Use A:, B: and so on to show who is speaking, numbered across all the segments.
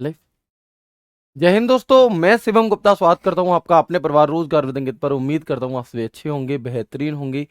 A: Life. जय हिंद दोस्तों, मैं शिवम गुप्ता स्वागत करता हूं आपका अपने परिवार रोजगार विद अंकित पर। उम्मीद करता हूं आप सभी अच्छे होंगे, बेहतरीन होंगे,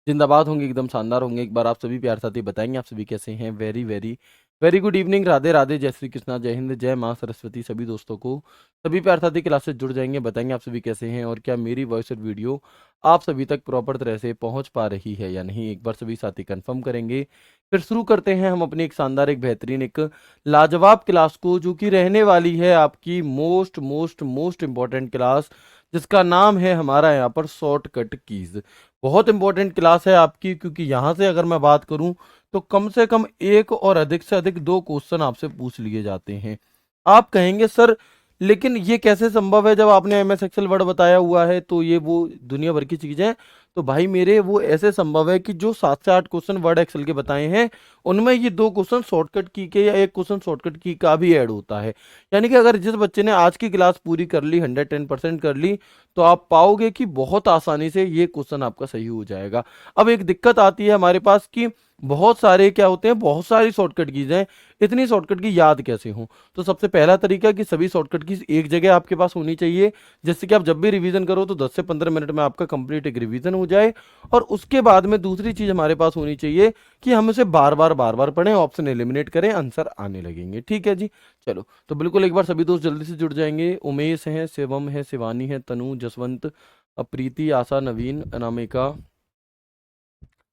A: जिंदाबाद होंगे, एकदम शानदार होंगे। एक बार आप सभी प्यार साथी बताएंगे आप सभी कैसे हैं। Very very very good evening, Radhe Radhe, जय श्री कृष्णा, जय हिंद, जय माँ सरस्वती। सभी दोस्तों को सभी प्यार साथी क्लास से जुड़ जाएंगे, बताएंगे आप सभी कैसे हैं और क्या मेरी वॉइस और वीडियो आप सभी तक प्रॉपर तरह से पहुंच पा रही है या नहीं। एक बार सभी साथी कंफर्म करेंगे, फिर शुरू करते हैं हम अपनी एक शानदार, एक बेहतरीन, एक लाजवाब क्लास को, जो कि रहने वाली है आपकी most most most important class, जिसका नाम है हमारा यहाँ पर शॉर्टकट कीज। बहुत इंपॉर्टेंट क्लास है आपकी, क्योंकि यहाँ से अगर मैं बात करूँ तो कम से कम एक और अधिक से अधिक दो क्वेश्चन आपसे पूछ लिए जाते हैं। आप कहेंगे सर लेकिन ये कैसे संभव है, जब आपने एमएस एक्सेल वर्ड बताया हुआ है तो ये वो दुनिया भर की चीजें हैं। तो भाई मेरे, वो ऐसे संभव है कि जो 7 से 8 क्वेश्चन वर्ड एक्सेल के बताए हैं, उनमें ये दो क्वेश्चन शॉर्टकट की के या एक क्वेश्चन शॉर्टकट की का भी ऐड होता है। यानी कि अगर जिस बच्चे ने आज की क्लास पूरी कर ली, 110% कर ली, तो आप पाओगे कि बहुत आसानी से ये क्वेश्चन आपका सही हो जाएगा। अब एक दिक्कत आती है हमारे पास कि बहुत सारे क्या होते हैं, बहुत सारी शॉर्टकट कीज हैं, इतनी शॉर्टकट की याद कैसे हो। तो सबसे पहला तरीका कि सभी शॉर्टकट कीज एक जगह आपके पास होनी चाहिए, जिससे कि आप जब भी रिवीजन करो तो 10 से 15 मिनट में आपका कंप्लीट एक रिवीजन हो जाए। और उसके बाद में दूसरी चीज हमारे पास होनी चाहिए कि हम उसे बार बार पढ़ें, ऑप्शन एलिमिनेट करें, आंसर आने लगेंगे। ठीक है जी, चलो तो बिल्कुल एक बार सभी दोस्त जल्दी से जुड़ जाएंगे। उमेश है, शिवम है, शिवानी है, तनु, जसवंत, प्रीति, आशा, नवीन, अनामिका,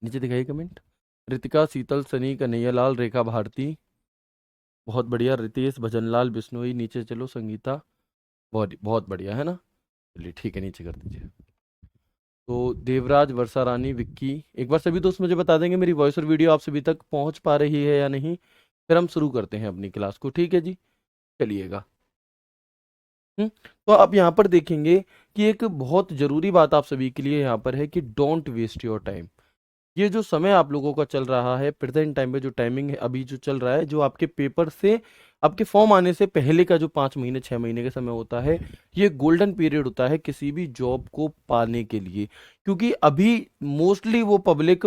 A: नीचे दिखाइए कमेंट, रितिका, शीतल, सनी, कन्हैयालाल, रेखा भारती, बहुत बढ़िया, रितेश, भजनलाल, बिश्नोई, नीचे चलो, संगीता, बहुत बहुत बढ़िया है ना। चलिए ठीक है, नीचे कर दीजिए। तो देवराज, वर्षा रानी, विक्की, एक बार सभी दोस्त मुझे बता देंगे मेरी वॉइस और वीडियो आप सभी तक पहुंच पा रही है या नहीं। फिर हम शुरू करते हैं अपनी क्लास को, ठीक है जी, चलिएगा। तो आप यहाँ पर देखेंगे कि एक बहुत जरूरी बात आप सभी के लिए यहाँ पर है कि डोंट वेस्ट योर टाइम। ये जो समय आप लोगों का चल रहा है प्रेजेंट टाइम पे, जो टाइमिंग है अभी जो चल रहा है, जो आपके पेपर से आपके फॉर्म आने से पहले का जो 5 महीने 6 महीने का समय होता है, ये गोल्डन पीरियड होता है किसी भी जॉब को पाने के लिए। क्योंकि अभी मोस्टली वो पब्लिक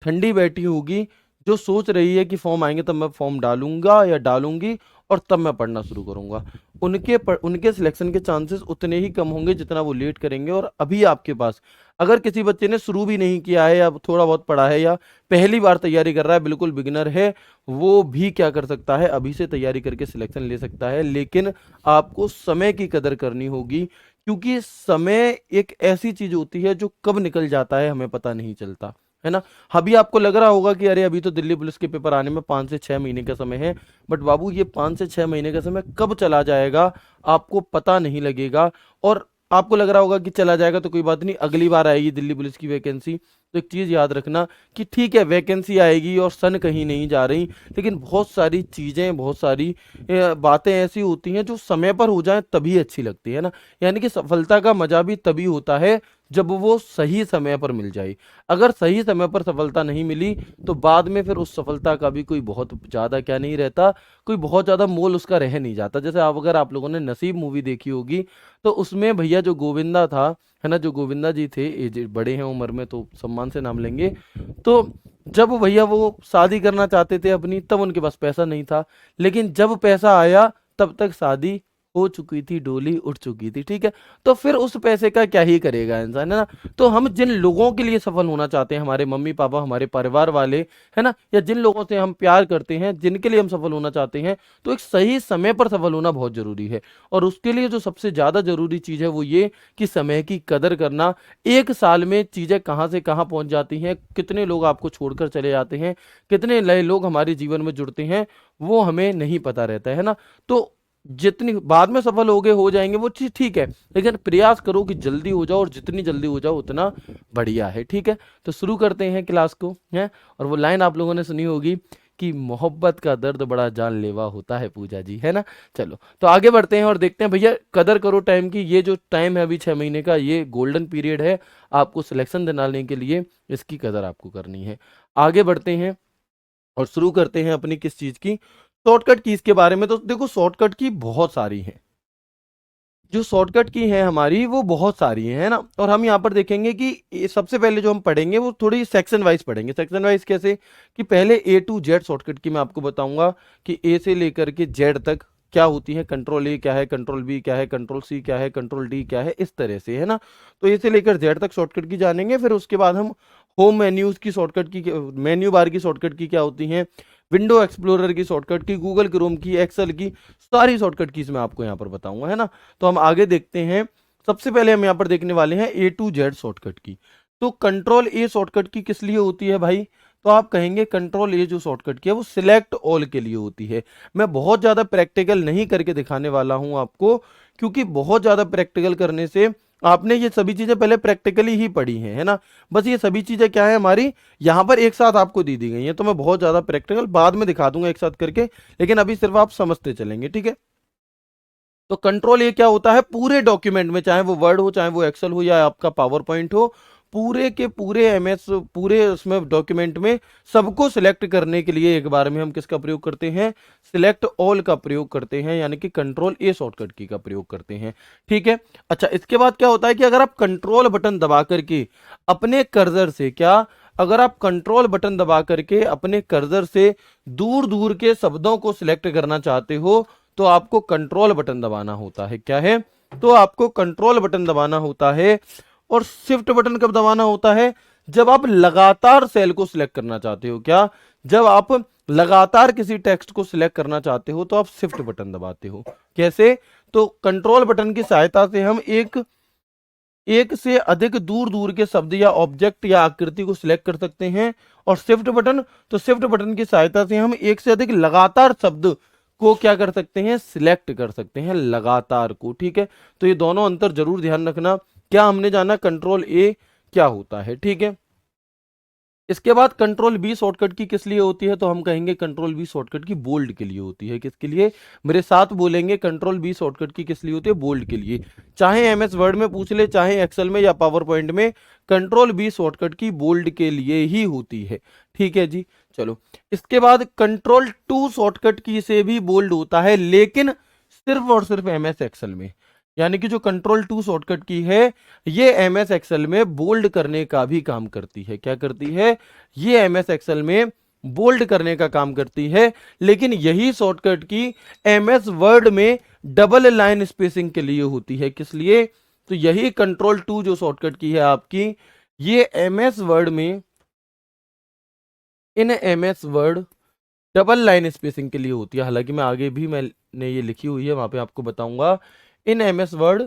A: ठंडी बैठी होगी, जो सोच रही है कि फॉर्म आएंगे तब मैं फॉर्म डालूंगा या डालूंगी और तब मैं पढ़ना शुरू करूंगा। उनके सिलेक्शन के चांसेस उतने ही कम होंगे जितना वो लेट करेंगे। और अभी आपके पास अगर किसी बच्चे ने शुरू भी नहीं किया है या थोड़ा बहुत पढ़ा है या पहली बार तैयारी कर रहा है, बिल्कुल बिगिनर है, वो भी क्या कर सकता है, अभी से तैयारी करके सिलेक्शन ले सकता है। लेकिन आपको समय की कदर करनी होगी, क्योंकि समय एक ऐसी चीज होती है जो कब निकल जाता है हमें पता नहीं चलता, है ना। अभी आपको लग रहा होगा कि अरे अभी तो दिल्ली पुलिस के पेपर आने में 5 से 6 महीने का समय है, बट बाबू ये 5 से 6 महीने का समय कब चला जाएगा आपको पता नहीं लगेगा। और आपको लग रहा होगा कि चला जाएगा तो कोई बात नहीं, अगली बार आएगी दिल्ली पुलिस की वैकेंसी। तो एक चीज याद रखना कि ठीक है वैकेंसी आएगी और सन कहीं नहीं जा रही, लेकिन बहुत सारी चीजें, बहुत सारी बातें ऐसी होती हैं जो समय पर हो जाए तभी अच्छी लगती है ना। यानी कि सफलता का मजा भी तभी होता है जब वो सही समय पर मिल जाए। अगर सही समय पर सफलता नहीं मिली तो बाद में फिर उस सफलता का भी कोई बहुत ज़्यादा क्या नहीं रहता, कोई बहुत ज़्यादा मोल उसका रह नहीं जाता। जैसे आप, अगर आप लोगों ने नसीब मूवी देखी होगी, तो उसमें भैया जो गोविंदा था, है ना, जो गोविंदा जी थे, एज बड़े हैं उम्र में तो सम्मान से नाम लेंगे। तो जब भैया वो शादी करना चाहते थे अपनी, तब उनके पास पैसा नहीं था, लेकिन जब पैसा आया तब तक शादी हो चुकी थी, डोली उठ चुकी थी। ठीक है, तो फिर उस पैसे का क्या ही करेगा इंसान, है ना। तो हम जिन लोगों के लिए सफल होना चाहते हैं, हमारे मम्मी पापा, हमारे परिवार वाले, है ना, या जिन लोगों से हम प्यार करते हैं, जिनके लिए हम सफल होना चाहते हैं, तो एक सही समय पर सफल होना बहुत जरूरी है। और उसके लिए जो सबसे ज्यादा जरूरी चीज है वो ये कि समय की कदर करना। एक साल में चीजें कहाँ से कहाँ पहुंच जाती हैं, कितने लोग आपको छोड़कर चले जाते हैं, कितने नए लोग हमारे जीवन में जुड़ते हैं, वो हमें नहीं पता रहता है ना। तो जितनी बाद में सफल हो गए, हो जाएंगे वो चीज ठीक है, लेकिन प्रयास करो कि जल्दी हो जाओ, और जितनी जल्दी हो जाओ उतना बढ़िया है। ठीक है, तो शुरू करते हैं क्लास को, है। और वो लाइन आप लोगों ने सुनी होगी कि मोहब्बत का दर्द बड़ा जानलेवा होता है, पूजा जी, है ना। चलो तो आगे बढ़ते हैं और देखते हैं भैया, कदर करो टाइम की। ये जो टाइम है अभी 6 महीने का, ये गोल्डन पीरियड है आपको सिलेक्शन दिलाने के लिए, इसकी कदर आपको करनी है। आगे बढ़ते हैं और शुरू करते हैं अपनी किस चीज की, शॉर्टकट कीज के बारे में। तो देखो शॉर्टकट की बहुत सारी हैं, जो शॉर्टकट की है हमारी वो बहुत सारी है ना। और हम यहाँ पर देखेंगे कि सबसे पहले जो हम पढ़ेंगे वो थोड़ी सेक्शन वाइज पढ़ेंगे। सेक्शन वाइज कैसे, कि पहले A to Z शॉर्टकट की मैं आपको बताऊंगा कि ए से लेकर के जेड तक क्या होती है, कंट्रोल ए क्या है, कंट्रोल बी क्या है, कंट्रोल सी क्या है, कंट्रोल डी क्या है, इस तरह से, है ना। तो इसे लेकर जेड तक शॉर्टकट की जानेंगे, फिर उसके बाद हम होम मेन्यूज की शॉर्टकट की, मेन्यू बार की शॉर्टकट की क्या होती है, विंडो एक्सप्लोरर की शॉर्टकट की, गूगल क्रोम की, एक्सेल की, सारी शॉर्टकट कीज मैं आपको यहाँ पर बताऊंगा, है ना। तो हम आगे देखते हैं। सबसे पहले हम यहाँ पर देखने वाले हैं ए टू जेड शॉर्टकट की। तो कंट्रोल ए शॉर्टकट की किस लिए होती है भाई, तो आप कहेंगे कंट्रोल ए जो शॉर्टकट की है वो सिलेक्ट ऑल के लिए होती है। मैं बहुत ज्यादा प्रैक्टिकल नहीं करके दिखाने वाला हूं आपको, क्योंकि बहुत ज्यादा प्रैक्टिकल करने से आपने ये सभी चीजें पहले प्रैक्टिकली ही पढ़ी हैं, है ना। बस ये सभी चीजें क्या है हमारी यहाँ पर एक साथ आपको दी गई हैं, तो मैं बहुत ज्यादा प्रैक्टिकल बाद में दिखा दूंगा एक साथ करके, लेकिन अभी सिर्फ आप समझते चलेंगे, ठीक है। तो कंट्रोल ये क्या होता है, पूरे डॉक्यूमेंट में, चाहे वो वर्ड हो, चाहे वो एक्सेल हो, या आपका पावर पॉइंट हो, पूरे के पूरे एमएस, पूरे उसमें डॉक्यूमेंट में सबको सिलेक्ट करने के लिए एक बार में हम किसका प्रयोग करते हैं, सिलेक्ट ऑल का प्रयोग करते हैं, यानी कि कंट्रोल ए शॉर्टकट की का प्रयोग करते हैं, ठीक है। अच्छा, इसके बाद क्या होता है कि अगर आप कंट्रोल बटन दबा करके अपने कर्सर से, क्या, अगर आप कंट्रोल बटन दबा करके अपने कर्सर से दूर दूर के शब्दों को सिलेक्ट करना चाहते हो, तो आपको कंट्रोल बटन दबाना होता है, क्या है, तो आपको कंट्रोल बटन दबाना होता है। और शिफ्ट बटन कब दबाना होता है, जब आप लगातार सेल को सिलेक्ट करना चाहते हो, क्या, जब आप लगातार किसी टेक्स्ट को सिलेक्ट करना चाहते हो तो आप शिफ्ट बटन दबाते हो। कैसे, तो कंट्रोल बटन की सहायता से हम एक से अधिक दूर दूर के शब्द या ऑब्जेक्ट या आकृति को सिलेक्ट कर सकते हैं। और शिफ्ट बटन, तो शिफ्ट बटन की सहायता से हम एक से अधिक लगातार शब्द को क्या कर सकते हैं, सिलेक्ट कर सकते हैं, लगातार को, ठीक है। तो ये दोनों अंतर जरूर ध्यान रखना। क्या हमने जाना कंट्रोल ए क्या होता है, ठीक है। इसके बाद कंट्रोल बी शॉर्टकट की किस लिए होती है, तो हम कहेंगे कंट्रोल बी शॉर्टकट की बोल्ड के लिए होती है। किसके लिए, मेरे साथ बोलेंगे, कंट्रोल बी शॉर्टकट की किस लिए होती है, बोल्ड के लिए। चाहे एमएस वर्ड में पूछ ले, चाहे एक्सेल में या पावर पॉइंट में, कंट्रोल बी शॉर्टकट की बोल्ड के लिए ही होती है, ठीक है जी। चलो, इसके बाद कंट्रोल टू शॉर्टकट की से भी बोल्ड होता है, लेकिन सिर्फ और सिर्फ एमएस एक्सेल में। यानी कि जो कंट्रोल टू शॉर्टकट की है, ये एमएस एक्सेल में बोल्ड करने का भी काम करती है। क्या करती है, ये एमएस एक्सेल में बोल्ड करने का काम करती है, लेकिन यही शॉर्टकट की एमएस वर्ड में डबल लाइन स्पेसिंग के लिए होती है। किस लिए, तो यही कंट्रोल टू जो शॉर्टकट की है आपकी, ये एमएस वर्ड में, इन MS word double line spacing के लिए होती है। हालांकि मैं आगे भी मैंने ये लिखी हुई है, वहां पे आपको बताऊंगा, इन MS word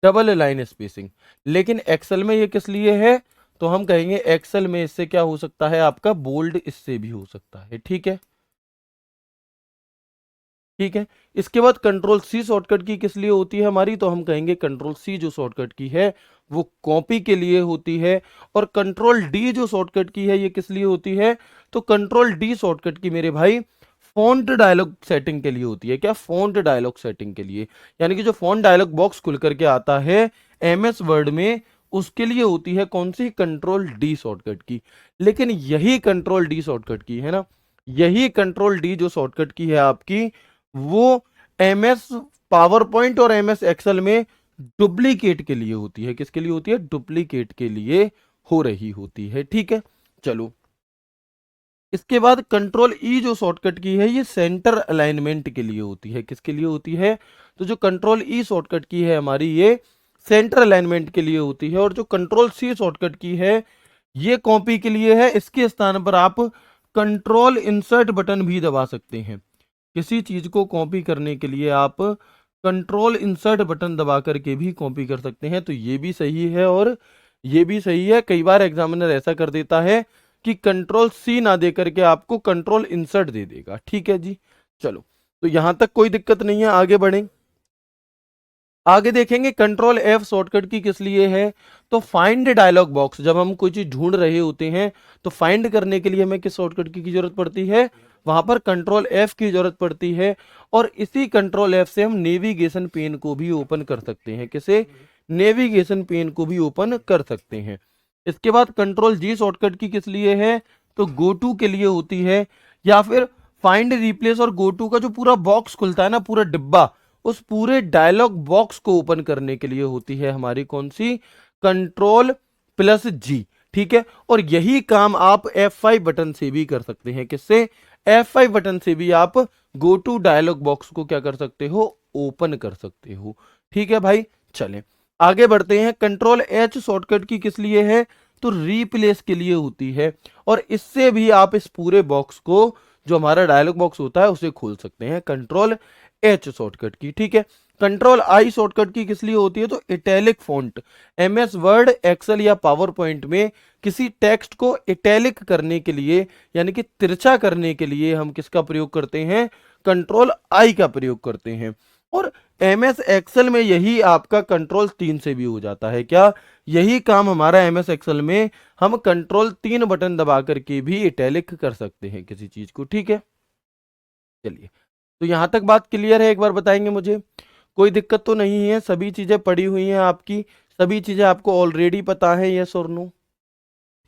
A: double line spacing. लेकिन एक्सेल में ये किस लिए है, तो हम कहेंगे एक्सेल में इससे क्या हो सकता है, आपका बोल्ड इससे भी हो सकता है, ठीक है, ठीक है। इसके बाद कंट्रोल सी शॉर्टकट की किस लिए होती है हमारी, तो हम कहेंगे कंट्रोल सी जो शॉर्टकट की है वो कॉपी के लिए होती है। और कंट्रोल डी जो शॉर्टकट की है ये किस लिए होती है, तो कंट्रोल डी शॉर्टकट की मेरे भाई फॉन्ट डायलॉग सेटिंग के लिए होती है। क्या, फॉन्ट डायलॉग सेटिंग के लिए, यानी कि जो फॉन्ट डायलॉग बॉक्स खुल करके आता है एमएस वर्ड में, उसके लिए होती है कौन सी, कंट्रोल डी शॉर्टकट की। लेकिन यही कंट्रोल डी शॉर्टकट की है ना, यही कंट्रोल डी जो शॉर्टकट की है आपकी, वो एमएस पावर पॉइंट और एमएस एक्सेल में डुप्लीकेट के लिए होती है। किसके लिए होती है, डुप्लीकेट के लिए हो रही होती है, ठीक है। चलो, इसके बाद कंट्रोल ई जो शॉर्टकट की है ये सेंटर अलाइनमेंट के लिए होती है। किसके लिए होती है, तो जो कंट्रोल ई शॉर्टकट की है हमारी, ये सेंटर अलाइनमेंट के लिए होती है। और जो कंट्रोल सी शॉर्टकट की है ये कॉपी के लिए है। इसके स्थान पर आप कंट्रोल इंसर्ट बटन भी दबा सकते हैं। किसी चीज को कॉपी करने के लिए आप कंट्रोल इंसर्ट बटन दबा करके भी कॉपी कर सकते हैं। तो ये भी सही है और ये भी सही है। कई बार एग्जामिनर ऐसा कर देता है कि कंट्रोल सी ना दे करके आपको कंट्रोल इंसर्ट दे देगा, ठीक है जी। चलो, तो यहां तक कोई दिक्कत नहीं है, आगे बढ़ें। आगे देखेंगे कंट्रोल एफ शॉर्टकट की किस लिए है, तो फाइंड डायलॉग बॉक्स, जब हम कोई चीज ढूंढ रहे होते हैं तो फाइंड करने के लिए हमें किस शॉर्टकट की जरूरत पड़ती है, वहां पर कंट्रोल एफ की जरूरत पड़ती है। और इसी कंट्रोल एफ से हम नेविगेशन पेन को भी ओपन कर सकते हैं। किसे, नेविगेशन पेन को भी ओपन कर सकते हैं। इसके बाद कंट्रोल जी शॉर्टकट की किस लिए है, तो गो टू के लिए होती है, या फिर फाइंड रिप्लेस और गो टू का जो पूरा बॉक्स खुलता है ना, पूरा डिब्बा, उस पूरे डायलॉग बॉक्स को ओपन करने के लिए होती है हमारी कौन सी, कंट्रोल प्लस जी, ठीक है। और यही काम आप F5 बटन से भी कर सकते हैं। किससे, F5 बटन से भी आप गो टू डायलॉग बॉक्स को क्या कर सकते हो, ओपन कर सकते हो। ठीक है भाई, चलें आगे बढ़ते हैं। कंट्रोल एच शॉर्टकट की किस लिए है, तो रिप्लेस के लिए होती है, और इससे भी आप इस पूरे बॉक्स को, जो हमारा डायलॉग बॉक्स होता है, उसे खोल सकते हैं कंट्रोल एच शॉर्टकट की। ठीक है, कंट्रोल आई शॉर्टकट की किस लिए होती है, तो italic font, MS Word, Excel या पावर पॉइंट में किसी टेक्स्ट को इटैलिक करने के लिए, यानी कि तिरछा करने के लिए हम किसका प्रयोग करते हैं, कंट्रोल आई का प्रयोग करते हैं। और एमएस एक्सेल में यही आपका कंट्रोल 3 से भी हो जाता है। क्या, यही काम हमारा एमएस एक्सेल में हम कंट्रोल 3 बटन दबा करके भी इटैलिक कर सकते हैं किसी चीज को। ठीक है, चलिए, तो यहां तक बात क्लियर है, एक बार बताएंगे मुझे, कोई दिक्कत तो नहीं है, सभी चीजें पड़ी हुई हैं आपकी, सभी चीजें आपको ऑलरेडी पता है, यस और नो।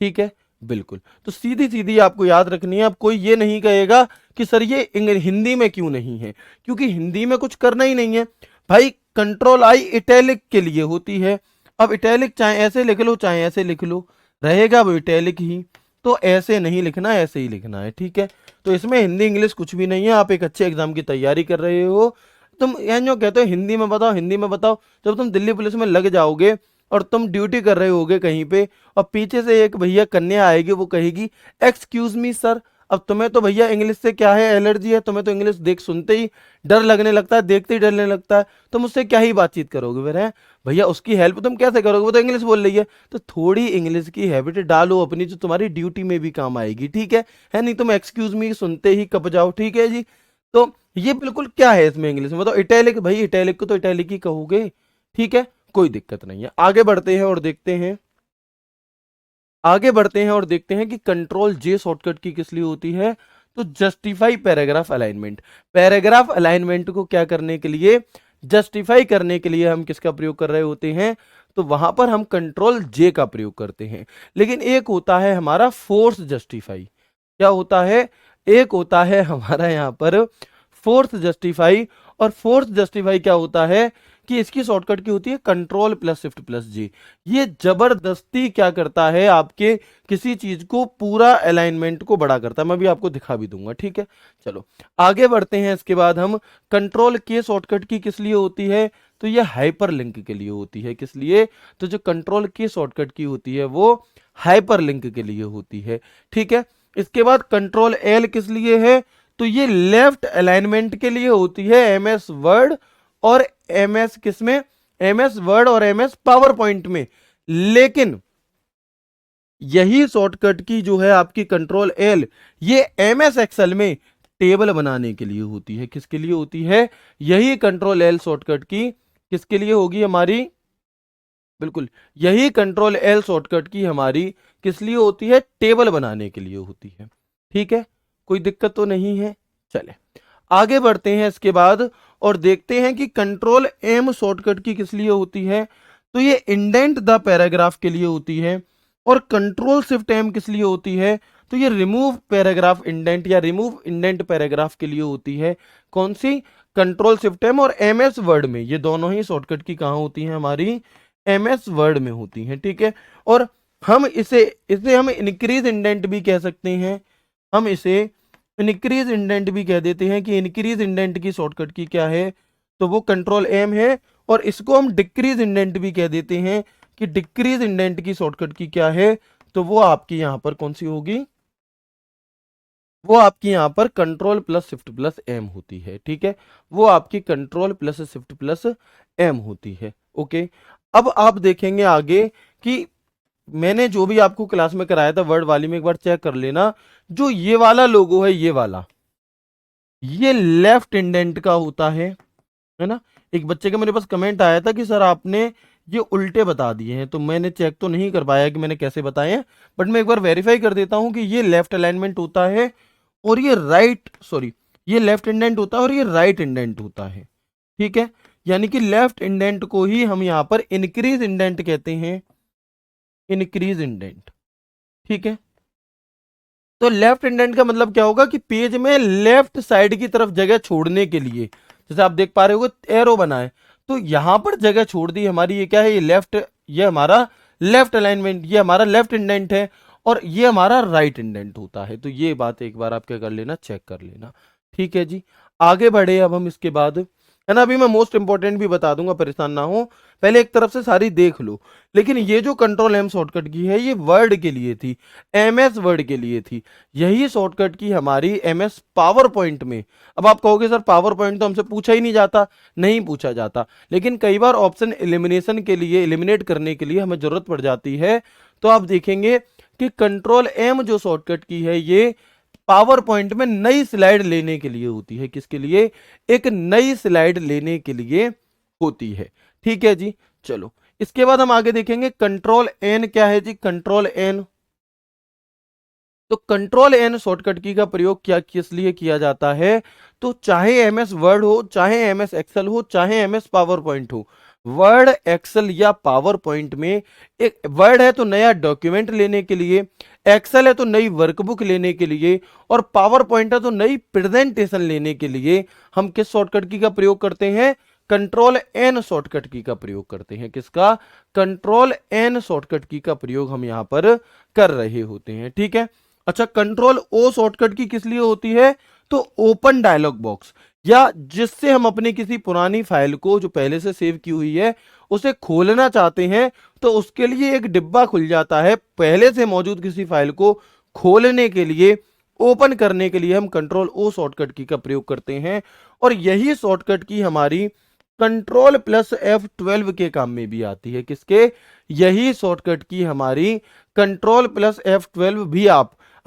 A: ठीक है, बिल्कुल, तो सीधी सीधी आपको याद रखनी है। अब कोई ये नहीं कहेगा कि सर ये हिंदी में क्यों नहीं है, क्योंकि हिंदी में कुछ करना ही नहीं है भाई। कंट्रोल आई इटैलिक के लिए होती है। अब इटैलिक चाहे ऐसे लिख लो चाहे ऐसे लिख लो, रहेगा वो इटैलिक ही, तो ऐसे नहीं लिखना, ऐसे ही लिखना है। ठीक है, तो इसमें हिंदी इंग्लिश कुछ भी नहीं है। आप एक अच्छे एग्जाम की तैयारी कर रहे हो, तुम यहाँ जो कहते हो हिंदी में बताओ, हिंदी में बताओ, जब तुम दिल्ली पुलिस में लग जाओगे और तुम ड्यूटी कर रहे होगे कहीं पे, और पीछे से एक भैया कन्या आएगी, वो कहेगी एक्सक्यूज मी सर, अब तुम्हें तो भैया इंग्लिश से क्या है, एलर्जी है, तुम्हें तो इंग्लिश देख सुनते ही डर लगने लगता है, देखते ही डर लगने लगता है, तुम उससे क्या ही बातचीत करोगे फिर, है भैया, उसकी हेल्प तुम कैसे करोगे, वो तो इंग्लिश बोल रही है। तो थोड़ी इंग्लिश की हैबिट डालो अपनी, जो तुम्हारी ड्यूटी में भी काम आएगी। ठीक है नहीं तुम एक्सक्यूज मी सुनते ही कब जाओ। ठीक है जी, तो ये बिल्कुल क्या है इसमें इंग्लिश में, तो इटैलिक, भाई इटैलिक को तो इटैलिक ही कहोगे। ठीक है, कोई दिक्कत नहीं है। आगे बढ़ते हैं और देखते हैं, आगे बढ़ते हैं और देखते हैं कि कंट्रोल जे शॉर्टकट की किस लिए होती है, तो justify paragraph alignment. Paragraph alignment को क्या करने के लिए, जस्टिफाई करने के लिए हम किसका प्रयोग कर रहे होते हैं, तो वहां पर हम कंट्रोल जे का प्रयोग करते हैं। लेकिन एक होता है हमारा फोर्स जस्टिफाई, क्या होता है, एक होता है हमारा यहाँ पर फोर्स जस्टिफाई। और फोर्स जस्टिफाई क्या होता है कि इसकी शॉर्टकट की होती है कंट्रोल प्लस शिफ्ट प्लस जी। ये जबरदस्ती क्या करता है, आपके किसी चीज को पूरा अलाइनमेंट को बड़ा करता है। मैं भी आपको दिखा भी दूंगा। ठीक है, चलो आगे बढ़ते हैं। इसके बाद हम कंट्रोल के शॉर्टकट की किस लिए होती है, तो ये हाइपर लिंक के लिए होती है। किस लिए, तो जो कंट्रोल की शॉर्टकट की होती है वो हाइपर लिंक के लिए होती है। ठीक है, इसके बाद कंट्रोल एल किस लिए है, तो ये लेफ्ट अलाइनमेंट के लिए होती है, एमएस वर्ड और एमएस किसमें, एमएस वर्ड और एमएस पावर पॉइंट में। लेकिन यही शॉर्टकट की जो है आपकी कंट्रोल एल, ये एमएस एक्सेल में टेबल बनाने के लिए होती है। किसके लिए होती है, यही कंट्रोल एल शॉर्टकट की किसके लिए होगी हमारी, बिल्कुल यही कंट्रोल एल शॉर्टकट की हमारी किस लिए होती है, टेबल बनाने के लिए होती है। ठीक है, कोई दिक्कत तो नहीं है। चले आगे बढ़ते हैं इसके बाद और देखते हैं कि कंट्रोल एम शॉर्टकट की किस लिए होती है, तो ये इंडेंट द पैराग्राफ के लिए होती है। और कंट्रोल शिफ्ट एम किस लिए होती है, तो ये रिमूव पैराग्राफ इंडेंट या रिमूव इंडेंट पैराग्राफ के लिए होती है। कौन सी, कंट्रोल शिफ्ट एम और एमएस वर्ड में, ये दोनों ही शॉर्टकट की कहां होती हैं हमारी, एमएस वर्ड में होती हैं। ठीक है, और हम इसे इसे हम इंक्रीज इंडेंट भी कह सकते हैं, हम इसे इंक्रीज इंडेंट भी कह देते हैं कि इंक्रीज इंडेंट की शॉर्टकट की क्या है, तो वो कंट्रोल एम है। और इसको हम डिक्रीज इंडेंट भी कह देते हैं कि डिक्रीज इंडेंट की शॉर्टकट की क्या है, तो वो आपकी यहां पर कौन सी होगी, वो आपकी यहां पर control plus shift plus M होती है। ठीक है, वो आपकी control plus shift plus M होती है। ओके, अब आप देखेंगे आगे कि मैंने जो भी आपको क्लास में कराया था वर्ड वाली में, एक बार चेक कर लेना, जो ये वाला लोगो है, ये वाला, ये लेफ्ट इंडेंट का होता है ना। एक बच्चे का मेरे पास कमेंट आया था कि सर आपने ये उल्टे बता दिए हैं, तो मैंने चेक तो नहीं कर पाया कि मैंने कैसे बताए हैं, बट मैं एक बार वेरीफाई कर देता हूं कि ये लेफ्ट अलाइनमेंट होता है और ये राइट, सॉरी, ये लेफ्ट इंडेंट होता है और ये राइट इंडेंट होता है। ठीक है, यानी कि लेफ्ट इंडेंट को ही हम यहां पर इंक्रीज इंडेंट कहते हैं, इंक्रीज इंडेंट। ठीक है, तो लेफ्ट इंडेंट का मतलब क्या होगा कि पेज में लेफ्ट साइड की तरफ जगह छोड़ने के लिए, जैसे आप देख पा रहे हो एरो बना है, तो यहां पर जगह छोड़ दी हमारी, ये क्या है, ये लेफ्ट, ये हमारा लेफ्ट अलाइनमेंट, ये हमारा लेफ्ट इंडेंट है, और ये हमारा राइट इंडेंट होता है। तो ये बात एक बार आप क्या कर लेना, चेक कर लेना। ठीक है जी, आगे बढ़े अब हम इसके बाद, है ना। अभी मैं मोस्ट इंपॉर्टेंट भी बता दूंगा, परेशान ना हो, पहले एक तरफ से सारी देख लो। लेकिन ये जो कंट्रोल एम शॉर्टकट की है ये वर्ड के लिए थी, एमएस वर्ड के लिए थी। यही शॉर्टकट की हमारी एमएस पावर पॉइंट में। अब आप कहोगे सर पावर पॉइंट तो हमसे पूछा ही नहीं जाता। नहीं पूछा जाता, लेकिन कई बार ऑप्शन एलिमिनेशन के लिए, एलिमिनेट करने के लिए हमें जरूरत पड़ जाती है। तो आप देखेंगे कि कंट्रोल एम जो शॉर्टकट की है ये पावर पॉइंट में नई स्लाइड लेने के लिए होती है। किसके लिए? एक नई स्लाइड लेने के लिए होती है। ठीक है जी, चलो इसके बाद हम आगे देखेंगे कंट्रोल एन क्या है जी। कंट्रोल एन, तो कंट्रोल एन शॉर्टकट की का प्रयोग क्या किस लिए किया जाता है? तो चाहे एमएस वर्ड हो, चाहे एमएस एक्सेल हो, चाहे एमएस पावर पॉइंट हो, वर्ड, एक्सेल या पावर पॉइंट में, एक वर्ड है तो नया डॉक्यूमेंट लेने के लिए, एक्सेल है तो नई वर्कबुक लेने के लिए, और पावर पॉइंट है तो नई प्रेजेंटेशन लेने के लिए हम किस शॉर्टकट की का प्रयोग करते हैं? कंट्रोल एन शॉर्टकट की का प्रयोग करते हैं। किसका? कंट्रोल एन शॉर्टकट की का प्रयोग हम यहां पर कर रहे होते हैं। ठीक है। अच्छा, कंट्रोल ओ शॉर्टकट की किस लिए होती है? तो ओपन डायलॉग बॉक्स, या जिससे हम अपनी किसी पुरानी फाइल को जो पहले से सेव की हुई है उसे खोलना चाहते हैं, तो उसके लिए एक डिब्बा खुल जाता है। पहले से मौजूद किसी फाइल को खोलने के लिए, ओपन करने के लिए हम कंट्रोल ओ शॉर्टकट की का प्रयोग करते हैं। और यही शॉर्टकट की हमारी कंट्रोल प्लस F12 के काम में भी आती है। किसके? यही शॉर्टकट की हमारी कंट्रोल प्लस F12 भी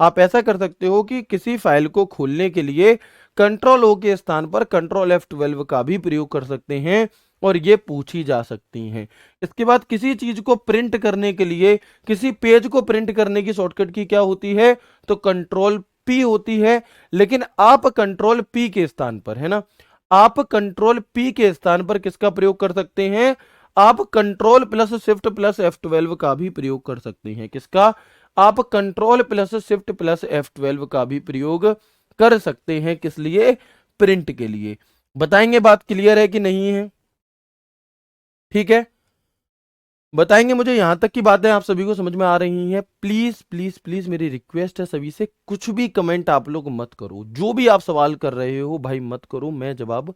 A: आप ऐसा कर सकते हो कि किसी फाइल को खोलने के लिए कंट्रोल ओ के स्थान पर कंट्रोल F12 का भी प्रयोग कर सकते हैं, और ये पूछी जा सकती हैं। इसके बाद किसी चीज को प्रिंट करने के लिए, किसी पेज को प्रिंट करने की शॉर्टकट की क्या होती है? तो कंट्रोल पी होती है। लेकिन आप कंट्रोल पी के स्थान पर, है ना, आप कंट्रोल पी के स्थान पर किसका प्रयोग कर सकते हैं? आप control plus shift plus F12 का भी प्रयोग कर सकते हैं। किसका? आप control plus shift plus F12 का भी प्रयोग कर सकते हैं। किस लिए? प्रिंट के लिए। बताएंगे, बात क्लियर है कि नहीं है? ठीक है, बताएंगे मुझे यहां तक की बातें आप सभी को समझ में आ रही हैं? प्लीज प्लीज प्लीज मेरी रिक्वेस्ट है सभी से, कुछ भी कमेंट आप लोग मत करो। जो भी आप सवाल कर रहे हो भाई मत करो, मैं जवाब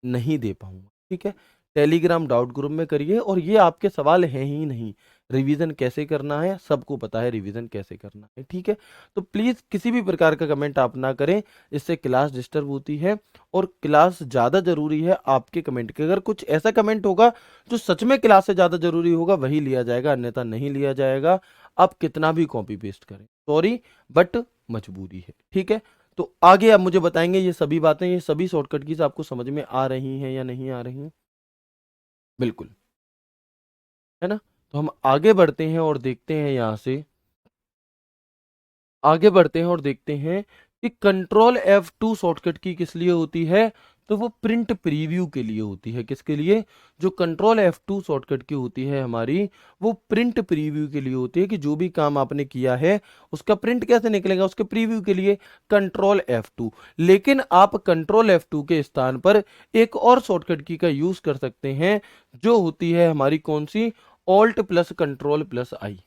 A: नहीं दे पाऊंगा। ठीक है, टेलीग्राम डाउट ग्रुप में करिए। और ये आपके सवाल हैं ही नहीं, रिवीजन कैसे करना है सबको पता है, रिवीजन कैसे करना है। ठीक है, तो प्लीज किसी भी प्रकार का कमेंट आप ना करें, इससे क्लास डिस्टर्ब होती है। और क्लास ज्यादा जरूरी है आपके कमेंट के। अगर कुछ ऐसा कमेंट होगा जो सच में क्लास से ज्यादा जरूरी होगा वही लिया जाएगा, अन्यथा नहीं लिया जाएगा। आप कितना भी कॉपी पेस्ट करें, सॉरी बट मजबूरी है। ठीक है, तो आगे आप मुझे बताएंगे ये सभी बातें, ये सभी शॉर्टकट कीज आपको समझ में आ रही हैं या नहीं आ रही हैं? बिल्कुल, है ना। तो हम आगे बढ़ते हैं और देखते हैं, यहां से आगे बढ़ते हैं और देखते हैं कि कंट्रोल F2 शॉर्टकट की किस लिए होती है? तो वो प्रिंट प्रीव्यू के लिए होती है। किसके लिए? जो कंट्रोल F2 शॉर्टकट की होती है हमारी, वो प्रिंट प्रीव्यू के लिए होती है, कि जो भी काम आपने किया है उसका प्रिंट कैसे निकलेगा, उसके प्रीव्यू के लिए कंट्रोल F2। लेकिन आप कंट्रोल F2 के स्थान पर एक और शॉर्टकट की का यूज कर सकते हैं, जो होती है हमारी कौन सी? ऑल्ट प्लस कंट्रोल प्लस आई।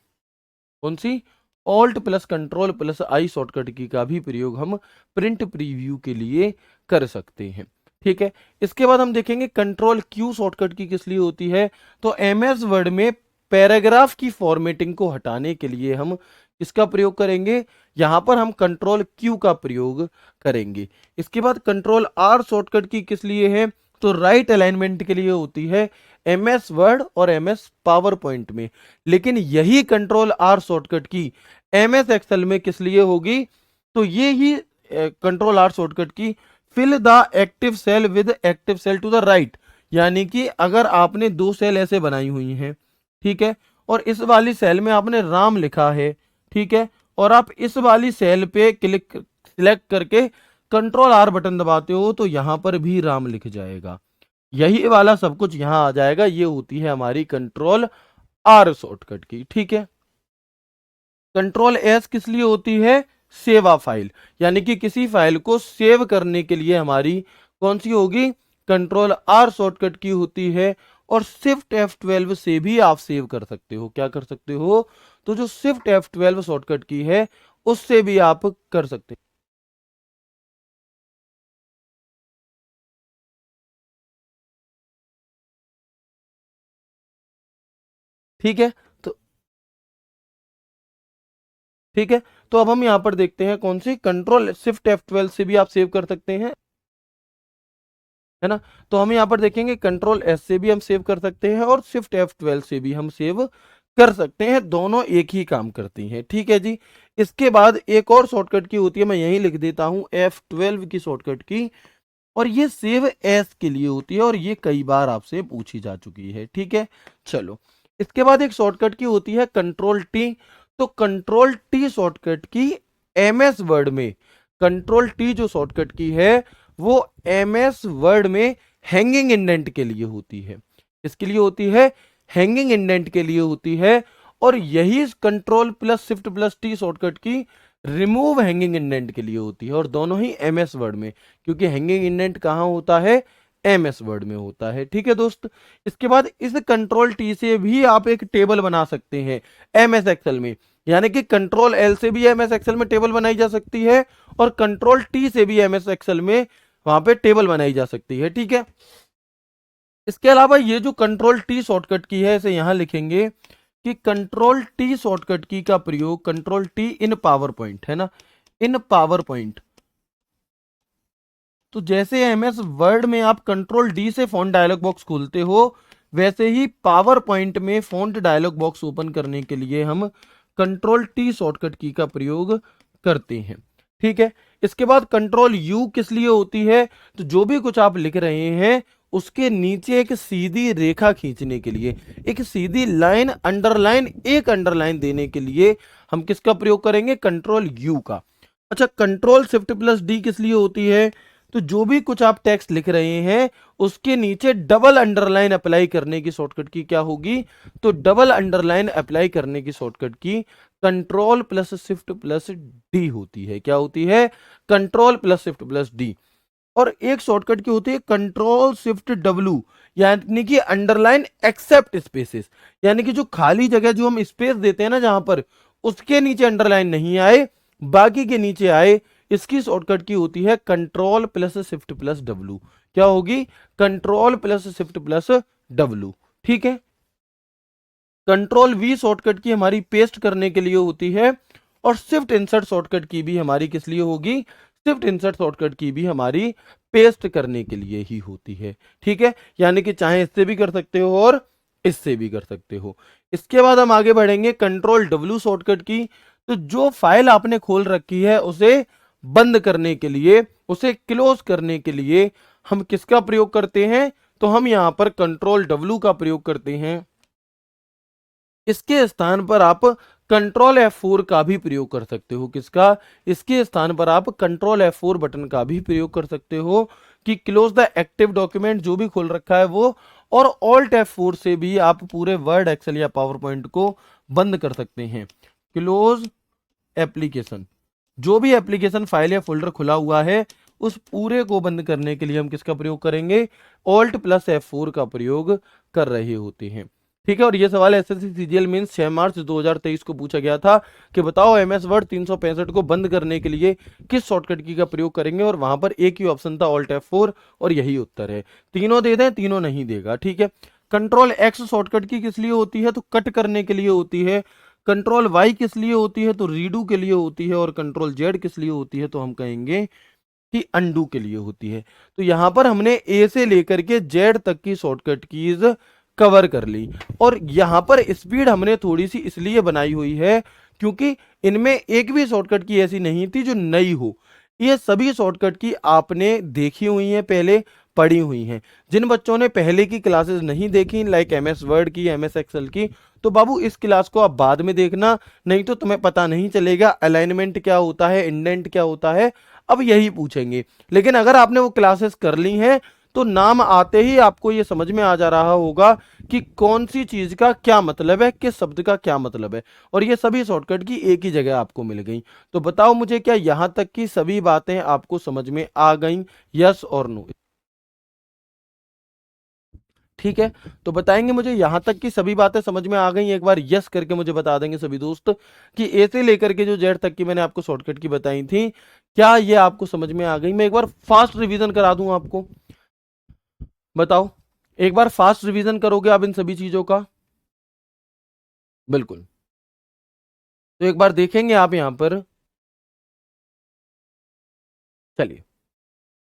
A: कौन सी? ऑल्ट प्लस कंट्रोल प्लस आई शॉर्टकट की का भी प्रयोग हम प्रिंट प्रीव्यू के लिए कर सकते हैं। ठीक है, इसके बाद हम देखेंगे कंट्रोल क्यू शॉर्टकट की किस लिए होती है। तो एमएस वर्ड में पैराग्राफ की फॉर्मेटिंग को हटाने के लिए हम इसका प्रयोग करेंगे। यहां पर हम कंट्रोल क्यू का प्रयोग करेंगे। इसके बाद कंट्रोल आर शॉर्टकट की किस लिए है? तो राइट अलाइनमेंट के लिए होती है, एमएस वर्ड और एमएस पावर पॉइंट में। लेकिन यही कंट्रोल आर शॉर्टकट की एमएस एक्सेल में किस लिए होगी? तो ये ही कंट्रोल आर शॉर्टकट की fill the active cell with active cell to the right. यानी कि अगर आपने दो सेल ऐसे बनाई हुई हैं, ठीक है, और इस वाली सेल में आपने राम लिखा है, ठीक है, और आप इस वाली सेल पे क्लिक सिलेक्ट करके कंट्रोल आर बटन दबाते हो तो यहां पर भी राम लिख जाएगा। यही वाला सब कुछ यहां आ जाएगा। ये होती है हमारी कंट्रोल आर शॉर्टकट की। ठीक है, कंट्रोल एस किस लिए होती है? सेव आ फाइल, यानी कि किसी फाइल को सेव करने के लिए हमारी कौन सी होगी? कंट्रोल आर शॉर्टकट की होती है। और शिफ्ट F12 से भी आप सेव कर सकते हो। क्या कर सकते हो? तो जो शिफ्ट F12 शॉर्टकट की है उससे भी आप कर सकते हो। ठीक है। तो ठीक है, तो अब हम यहां पर देखते हैं कौन सी, कंट्रोल शिफ्ट F12 से भी आप सेव कर सकते हैं, है ना। तो हम यहाँ पर देखेंगे कंट्रोल S से भी हम सेव कर सकते हैं और शिफ्ट F12 से भी हम सेव कर सकते हैं, दोनों एक ही काम करती हैं। ठीक है जी। इसके बाद एक और शॉर्टकट की होती है, मैं यहीं लिख देता हूं, F12 की शॉर्टकट की, और ये सेव एस के लिए होती है और ये कई बार आपसे पूछी जा चुकी है। ठीक है, चलो। इसके बाद एक शॉर्टकट की होती है कंट्रोल टी। तो कंट्रोल टी शॉर्टकट की एमएस वर्ड में, कंट्रोल टी जो शॉर्टकट की है वो एमएस वर्ड में हैंगिंग इंडेंट के लिए होती है। इसके लिए होती है, हैंगिंग इंडेंट के लिए होती है। और यही control plus shift plus T shortcut की रिमूव हैंगिंग इंडेंट के लिए होती है, और दोनों ही एमएस वर्ड में, क्योंकि हैंगिंग इंडेंट कहां होता है, एमएस वर्ड में होता है। ठीक है दोस्त। इसके बाद इस कंट्रोल टी से भी आप एक टेबल बना सकते हैं एमएस एक्सेल में, यानी कि कंट्रोल एल से भी एमएस एक्सेल में टेबल बनाई जा सकती है और कंट्रोल टी से भी एमएस एक्सेल में वहां पे टेबल बनाई जा सकती है। ठीक है। इसके अलावा ये जो कंट्रोल टी शॉर्टकट की है, इसे यहां लिखेंगे कि कंट्रोल टी शॉर्टकट की का प्रयोग, कंट्रोल टी इन पावर पॉइंट, है ना, इन पावर पॉइंट। तो जैसे एमएस वर्ड में आप कंट्रोल डी से फॉन्ट डायलॉग बॉक्स खोलते हो, वैसे ही पावर पॉइंट में फॉन्ट डायलॉग बॉक्स ओपन करने के लिए हम कंट्रोल टी शॉर्टकट की का प्रयोग करते हैं। ठीक है। इसके बाद कंट्रोल यू किस लिए होती है, तो जो भी कुछ आप लिख रहे हैं उसके नीचे एक सीधी रेखा खींचने के लिए, एक सीधी लाइन, अंडरलाइन, एक अंडरलाइन देने के लिए हम किसका प्रयोग करेंगे, कंट्रोल यू का। अच्छा, कंट्रोल शिफ्ट प्लस डी किस लिए होती है, तो जो भी कुछ आप टेक्स्ट लिख रहे हैं उसके नीचे डबल अंडरलाइन अप्लाई करने की शॉर्टकट की क्या होगी, तो डबल अंडरलाइन अप्लाई करने की शॉर्टकट की control plus shift plus D होती है। क्या होती है, control plus shift plus D. और एक शॉर्टकट की होती है कंट्रोल शिफ्ट डब्ल्यू, यानी कि अंडरलाइन एक्सेप्ट स्पेसेस, यानी कि जो खाली जगह जो हम स्पेस देते हैं ना जहां पर, उसके नीचे अंडरलाइन नहीं आए, बाकी के नीचे आए, इसकी शॉर्टकट की होती है control plus shift plus W. क्या होगी, control plus shift plus W. ठीक है। कंट्रोल वी शॉर्टकट की हमारी पेस्ट करने के लिए होती है, और शिफ्ट इंसर्ट शॉर्टकट की भी हमारी किस लिए होगी, शिफ्ट इंसर्ट शॉर्टकट की भी हमारी पेस्ट करने के लिए ही होती है। ठीक है, यानी कि चाहे इससे भी कर सकते हो और इससे भी कर सकते हो। इसके बाद हम आगे बढ़ेंगे कंट्रोल डब्ल्यू शॉर्टकट की। तो जो फाइल आपने खोल रखी है उसे बंद करने के लिए, उसे क्लोज करने के लिए हम किसका प्रयोग करते हैं, तो हम यहां पर कंट्रोल डब्ल्यू का प्रयोग करते हैं। इसके स्थान पर आप कंट्रोल F4 का भी प्रयोग कर सकते हो। किसका, इसके स्थान पर आप कंट्रोल F4 बटन का भी प्रयोग कर सकते हो कि क्लोज द एक्टिव डॉक्यूमेंट जो भी खोल रखा है वो, और ऑल्ट F4 से भी आप पूरे वर्ड, एक्सेल या पावर पॉइंट को बंद कर सकते हैं। क्लोज एप्लीकेशन, जो भी एप्लीकेशन फाइल या फोल्डर खुला हुआ है उस पूरे को बंद करने के लिए हम किसका प्रयोग करेंगे, ऑल्ट प्लस F4 का प्रयोग कर रहे होते हैं। ठीक है। और ये सवाल एसएससी सीजीएल मींस 6 मार्च 2023 को पूछा गया था कि बताओ एमएस वर्ड 365 को बंद करने के लिए किस शॉर्टकट की का प्रयोग करेंगे, और वहां पर एक ही ऑप्शन था, ऑल्ट F4, और यही उत्तर है। तीनों दे दें, तीनों नहीं देगा। ठीक है। कंट्रोल एक्स शॉर्टकट की किस लिए होती है, तो कट करने के लिए होती है। कंट्रोल वाई किस लिए होती है, तो रीडू के लिए होती है। और कंट्रोल जेड किस लिए होती है, तो हम कहेंगे कि अंडू के लिए होती है। तो यहां पर हमने ए से लेकर के जेड तक की शॉर्टकट कीज कवर कर ली, और यहां पर स्पीड हमने थोड़ी सी इसलिए बनाई हुई है क्योंकि इनमें एक भी शॉर्टकट की ऐसी नहीं थी जो नई हो। ये सभी शॉर्टकट की आपने देखी हुई हैं, पहले पढ़ी हुई हैं। जिन बच्चों ने पहले की क्लासेस नहीं देखी, लाइक एमएस वर्ड की, एमएस एक्सेल की, तो बाबू इस क्लास को आप बाद में देखना, नहीं तो तुम्हें पता नहीं चलेगा अलाइनमेंट क्या होता है, इंडेंट क्या होता है, अब यही पूछेंगे। लेकिन अगर आपने वो क्लासेस कर ली हैं तो नाम आते ही आपको ये समझ में आ जा रहा होगा कि कौन सी चीज का क्या मतलब है, किस शब्द का क्या मतलब है, और ये सभी शॉर्टकट की एक ही जगह आपको मिल गई। तो बताओ मुझे, क्या यहां तक की सभी बातें आपको समझ में आ गई, यस और नो। ठीक है, तो बताएंगे मुझे यहां तक की सभी बातें समझ में आ गई, एक बार यस करके मुझे बता देंगे सभी दोस्त कि ए से लेकर के जो जेड तक की मैंने आपको शॉर्टकट की बताई थी, क्या ये आपको समझ में आ गई। मैं एक बार फास्ट रिवीजन करा दूं आपको, बताओ, एक बार फास्ट रिवीजन करोगे आप इन सभी चीजों का। बिल्कुल। तो एक बार देखेंगे आप यहाँ पर, चलिए,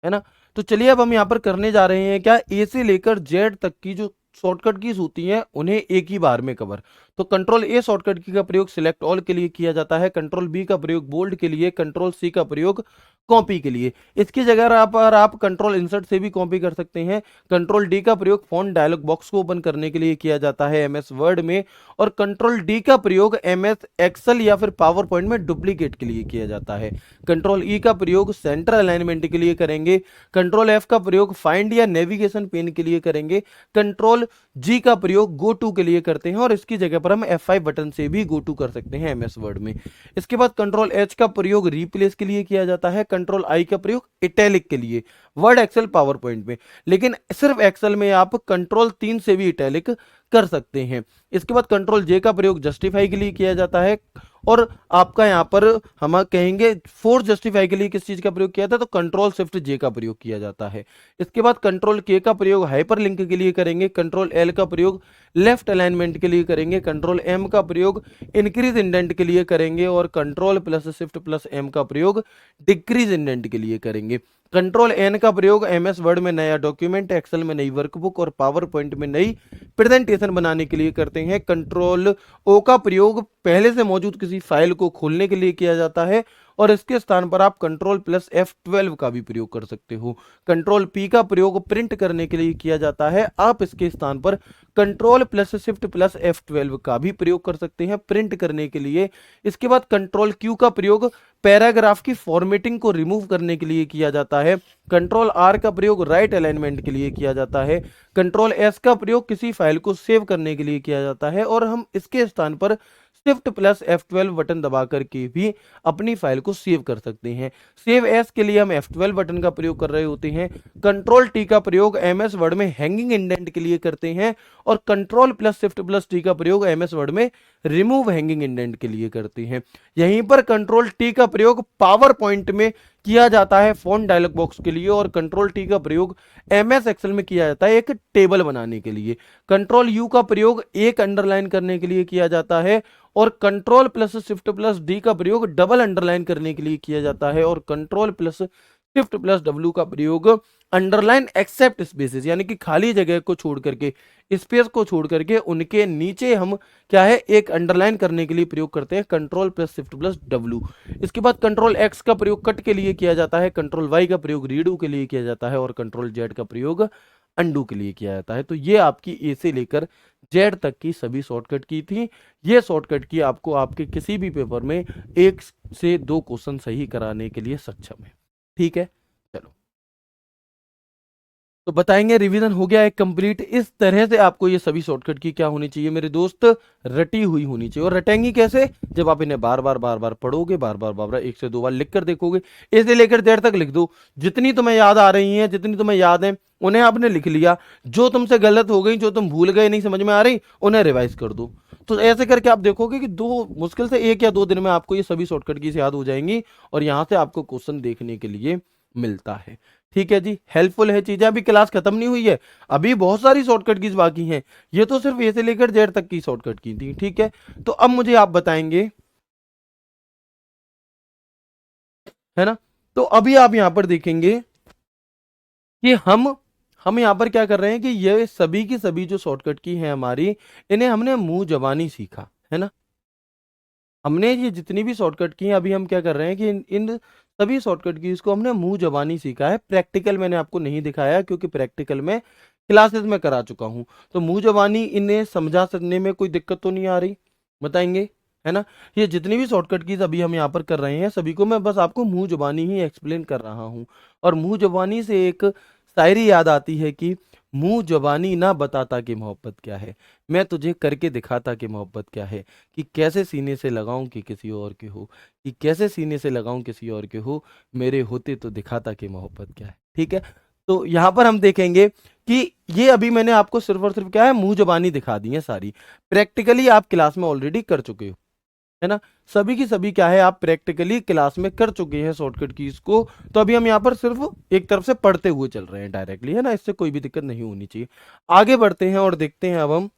A: है ना? तो चलिए अब हम यहाँ पर करने जा रहे हैं क्या, ए से लेकर जेड तक की जो शॉर्टकट कीज होती हैं उन्हें एक ही बार में कवर। तो कंट्रोल ए शॉर्टकट की का प्रयोग सिलेक्ट ऑल के लिए किया जाता है, कंट्रोल बी का प्रयोग बोल्ड के लिए, कंट्रोल सी का प्रयोग कॉपी के लिए। इसकी जगह आप कंट्रोल इंसर्ट से भी कॉपी कर सकते हैं। कंट्रोल डी का प्रयोग फॉन्ट डायलॉग बॉक्स को ओपन करने के लिए किया जाता है एमएस वर्ड में, और कंट्रोल डी का प्रयोग एमएस एक्सेल या फिर पावर पॉइंट में डुप्लीकेट के लिए किया जाता है। कंट्रोल ई का प्रयोग सेंटर अलाइनमेंट के लिए करेंगे। कंट्रोल एफ का प्रयोग फाइंड या नेविगेशन पेन के लिए करेंगे। कंट्रोल जी का प्रयोग गो टू के लिए करते हैं, और इसकी जगह पर हम F5 बटन से भी गो टू कर सकते हैं एमएस वर्ड में। इसके बाद कंट्रोल एच का प्रयोग रिप्लेस के लिए किया जाता है। कंट्रोल आई का प्रयोग इटैलिक के लिए वर्ड एक्सेल पावर पॉइंट में, लेकिन सिर्फ एक्सेल में आप कंट्रोल 3 से भी इटैलिक कर सकते हैं। इसके बाद कंट्रोल जे का प्रयोग जस्टिफाई के लिए किया जाता है, और आपका यहां पर हम कहेंगे फोर्स जस्टिफाई के लिए किस चीज का प्रयोग किया था, तो कंट्रोल शिफ्ट जे का प्रयोग किया जाता है। इसके बाद कंट्रोल के का प्रयोग हाइपर लिंक के लिए करेंगे। कंट्रोल एल का प्रयोग लेफ्ट अलाइनमेंट के लिए करेंगे। कंट्रोल एम का प्रयोग इंक्रीज इंडेंट के लिए करेंगे, और control plus shift plus M का प्रयोग डिक्रीज इंडेंट के लिए करेंगे। कंट्रोल एन का प्रयोग एमएस वर्ड में नया डॉक्यूमेंट, एक्सेल में नई वर्कबुक और पावर पॉइंट में नई प्रेजेंटेशन बनाने के लिए करते हैं। कंट्रोल ओ का प्रयोग पहले से मौजूद किसी फाइल को खोलने के लिए किया जाता है, और इसके स्थान पर आप कंट्रोल प्लस F12 का भी प्रयोग कर सकते हो। कंट्रोल पी का प्रयोग प्रिंट करने के लिए किया जाता है, आप इसके स्थान पर control plus shift plus F12 का भी प्रयोग कर सकते हैं प्रिंट करने के लिए। इसके बाद कंट्रोल क्यू का प्रयोग पैराग्राफ की फॉर्मेटिंग को रिमूव करने के लिए किया जाता है। कंट्रोल आर का प्रयोग राइट अलाइनमेंट के लिए किया जाता है। कंट्रोल एस का प्रयोग किसी फाइल को सेव करने के लिए किया जाता है, और हम इसके स्थान पर शिफ्ट प्लस F12 बटन दबा करके भी अपनी फाइल को सेव कर सकते हैं। सेव एस के लिए हम F12 बटन का प्रयोग कर रहे होते हैं। कंट्रोल टी का प्रयोग एमएस वर्ड में हैंगिंग इंडेंट के लिए करते हैं, और control plus shift plus T का प्रयोग एमएस वर्ड में रिमूव हैंगिंग इंडेंट के लिए करते हैं। यहीं पर कंट्रोल टी का प्रयोग पावर पॉइंट में किया जाता है फॉन्ट डायलॉग बॉक्स के लिए, और कंट्रोल टी का प्रयोग एमएस एक्सेल में किया जाता है एक टेबल बनाने के लिए। कंट्रोल यू का प्रयोग एक अंडरलाइन करने के लिए किया जाता है, और control plus shift plus D का प्रयोग डबल अंडरलाइन करने के लिए किया जाता है, और control plus shift plus W का प्रयोग अंडरलाइन एक्सेप्ट स्पेसेस यानी कि खाली जगह को छोड़ करके, स्पेस को छोड़ करके उनके नीचे हम क्या है एक अंडरलाइन करने के लिए प्रयोग करते हैं control plus shift plus W. इसके बाद कंट्रोल एक्स का प्रयोग कट के लिए किया जाता है। कंट्रोल वाई का प्रयोग रीडू के लिए किया जाता है, और कंट्रोल जेड का प्रयोग अंडू के लिए किया जाता है। तो ये आपकी ए से लेकर जेड तक की सभी शॉर्टकट की थी। ये शॉर्टकट की आपको आपके किसी भी पेपर में 1 से 2 क्वेश्चन सही कराने के लिए सक्षम है। ठीक है, चलो तो बताएंगे रिवीजन हो गया है कंप्लीट। इस तरह से आपको ये सभी शॉर्टकट की क्या होनी चाहिए मेरे दोस्त, रटी हुई होनी चाहिए। और रटेंगी कैसे, जब आप इन्हें बार बार पढ़ोगे, बार बार 1 से 2 बार लिख कर देखोगे। इसे लेकर देर तक लिख दो, जितनी तुम्हें याद आ रही हैं, जितनी तुम्हें याद है उन्हें आपने लिख लिया। जो तुमसे गलत हो गई, जो तुम भूल गए, नहीं समझ में आ रही, उन्हें रिवाइज कर दो। तो ऐसे करके आप देखोगे कि मुश्किल से 1 या 2 दिन में आपको ये सभी शॉर्टकट की याद हो जाएंगी, और यहां से आपको क्वेश्चन देखने के लिए मिलता है। ठीक है जी, हेल्पफुल है चीजें। अभी क्लास खत्म नहीं हुई है, अभी बहुत सारी शॉर्टकट कीज बाकी हैं। ये तो सिर्फ ए से लेकर जेड तक की शॉर्टकट की थी। ठीक है, तो अब मुझे आप बताएंगे, है ना? तो अभी आप यहां पर देखेंगे कि हम यहां पर क्या कर रहे हैं कि ये सभी की सभी जो शॉर्टकट की है हमारी, इन्हें हमने मुंह जबानी सीखा है ना। हमने ये जितनी भी शॉर्टकट की हैं, अभी हम क्या कर रहे हैं कि इन सभी शॉर्टकट की इसको हमने मुंह जबानी सीखा है। प्रैक्टिकल मैंने आपको नहीं दिखाया, क्योंकि प्रैक्टिकल में क्लासेस में करा चुका हूं। तो मुंह जबानी इन्हें समझा सकने में कोई दिक्कत तो नहीं आ रही, बताएंगे, है ना? ये जितनी भी शॉर्टकट कीज अभी हम यहाँ पर कर रहे हैं, सभी को मैं बस आपको मुंह जबानी ही एक्सप्लेन कर रहा हूँ। और मुंह जबानी से एक शायरी याद आती है कि मुंह जबानी ना बताता कि मोहब्बत क्या है, मैं तुझे करके दिखाता कि मोहब्बत क्या है। कि कैसे सीने से लगाऊं कि किसी और के हो, कि कैसे सीने से लगाऊं किसी और के हो, मेरे होते तो दिखाता कि मोहब्बत क्या है। ठीक है, तो यहाँ पर हम देखेंगे कि ये अभी मैंने आपको सिर्फ और सिर्फ क्या है मुंह जबानी दिखा दी है सारी। प्रैक्टिकली आप क्लास में ऑलरेडी कर चुके हो, है ना? सभी की सभी क्या है आप प्रैक्टिकली क्लास में कर चुके हैं शॉर्टकट कीज को। तो अभी हम यहाँ पर सिर्फ एक तरफ से पढ़ते हुए चल रहे हैं डायरेक्टली, है ना? इससे कोई भी दिक्कत नहीं होनी चाहिए। आगे बढ़ते हैं और देखते हैं अब हम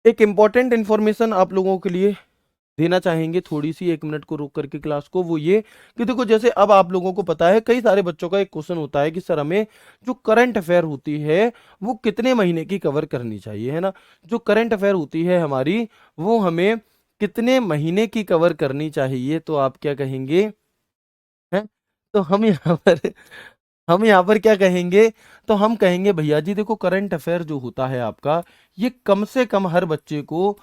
A: एक इम्पॉर्टेंट इन्फॉर्मेशन आप लोगों के लिए देना चाहेंगे थोड़ी सी, 1 मिनट को रोक करके क्लास को, वो ये कि देखो जैसे अब आप लोगों को पता है, कई सारे बच्चों का एक क्वेश्चन होता है कि सर हमें जो करंट अफेयर होती है वो कितने महीने की कवर करनी चाहिए, है ना। जो करंट अफेयर होती है हमारी, वो हमें कितने महीने की कवर करनी चाहिए, तो आप क्या कहेंगे, हैं? तो हम यहाँ पर क्या कहेंगे, तो हम कहेंगे भैया जी देखो करंट अफेयर जो होता है आपका, ये कम से कम हर बच्चे को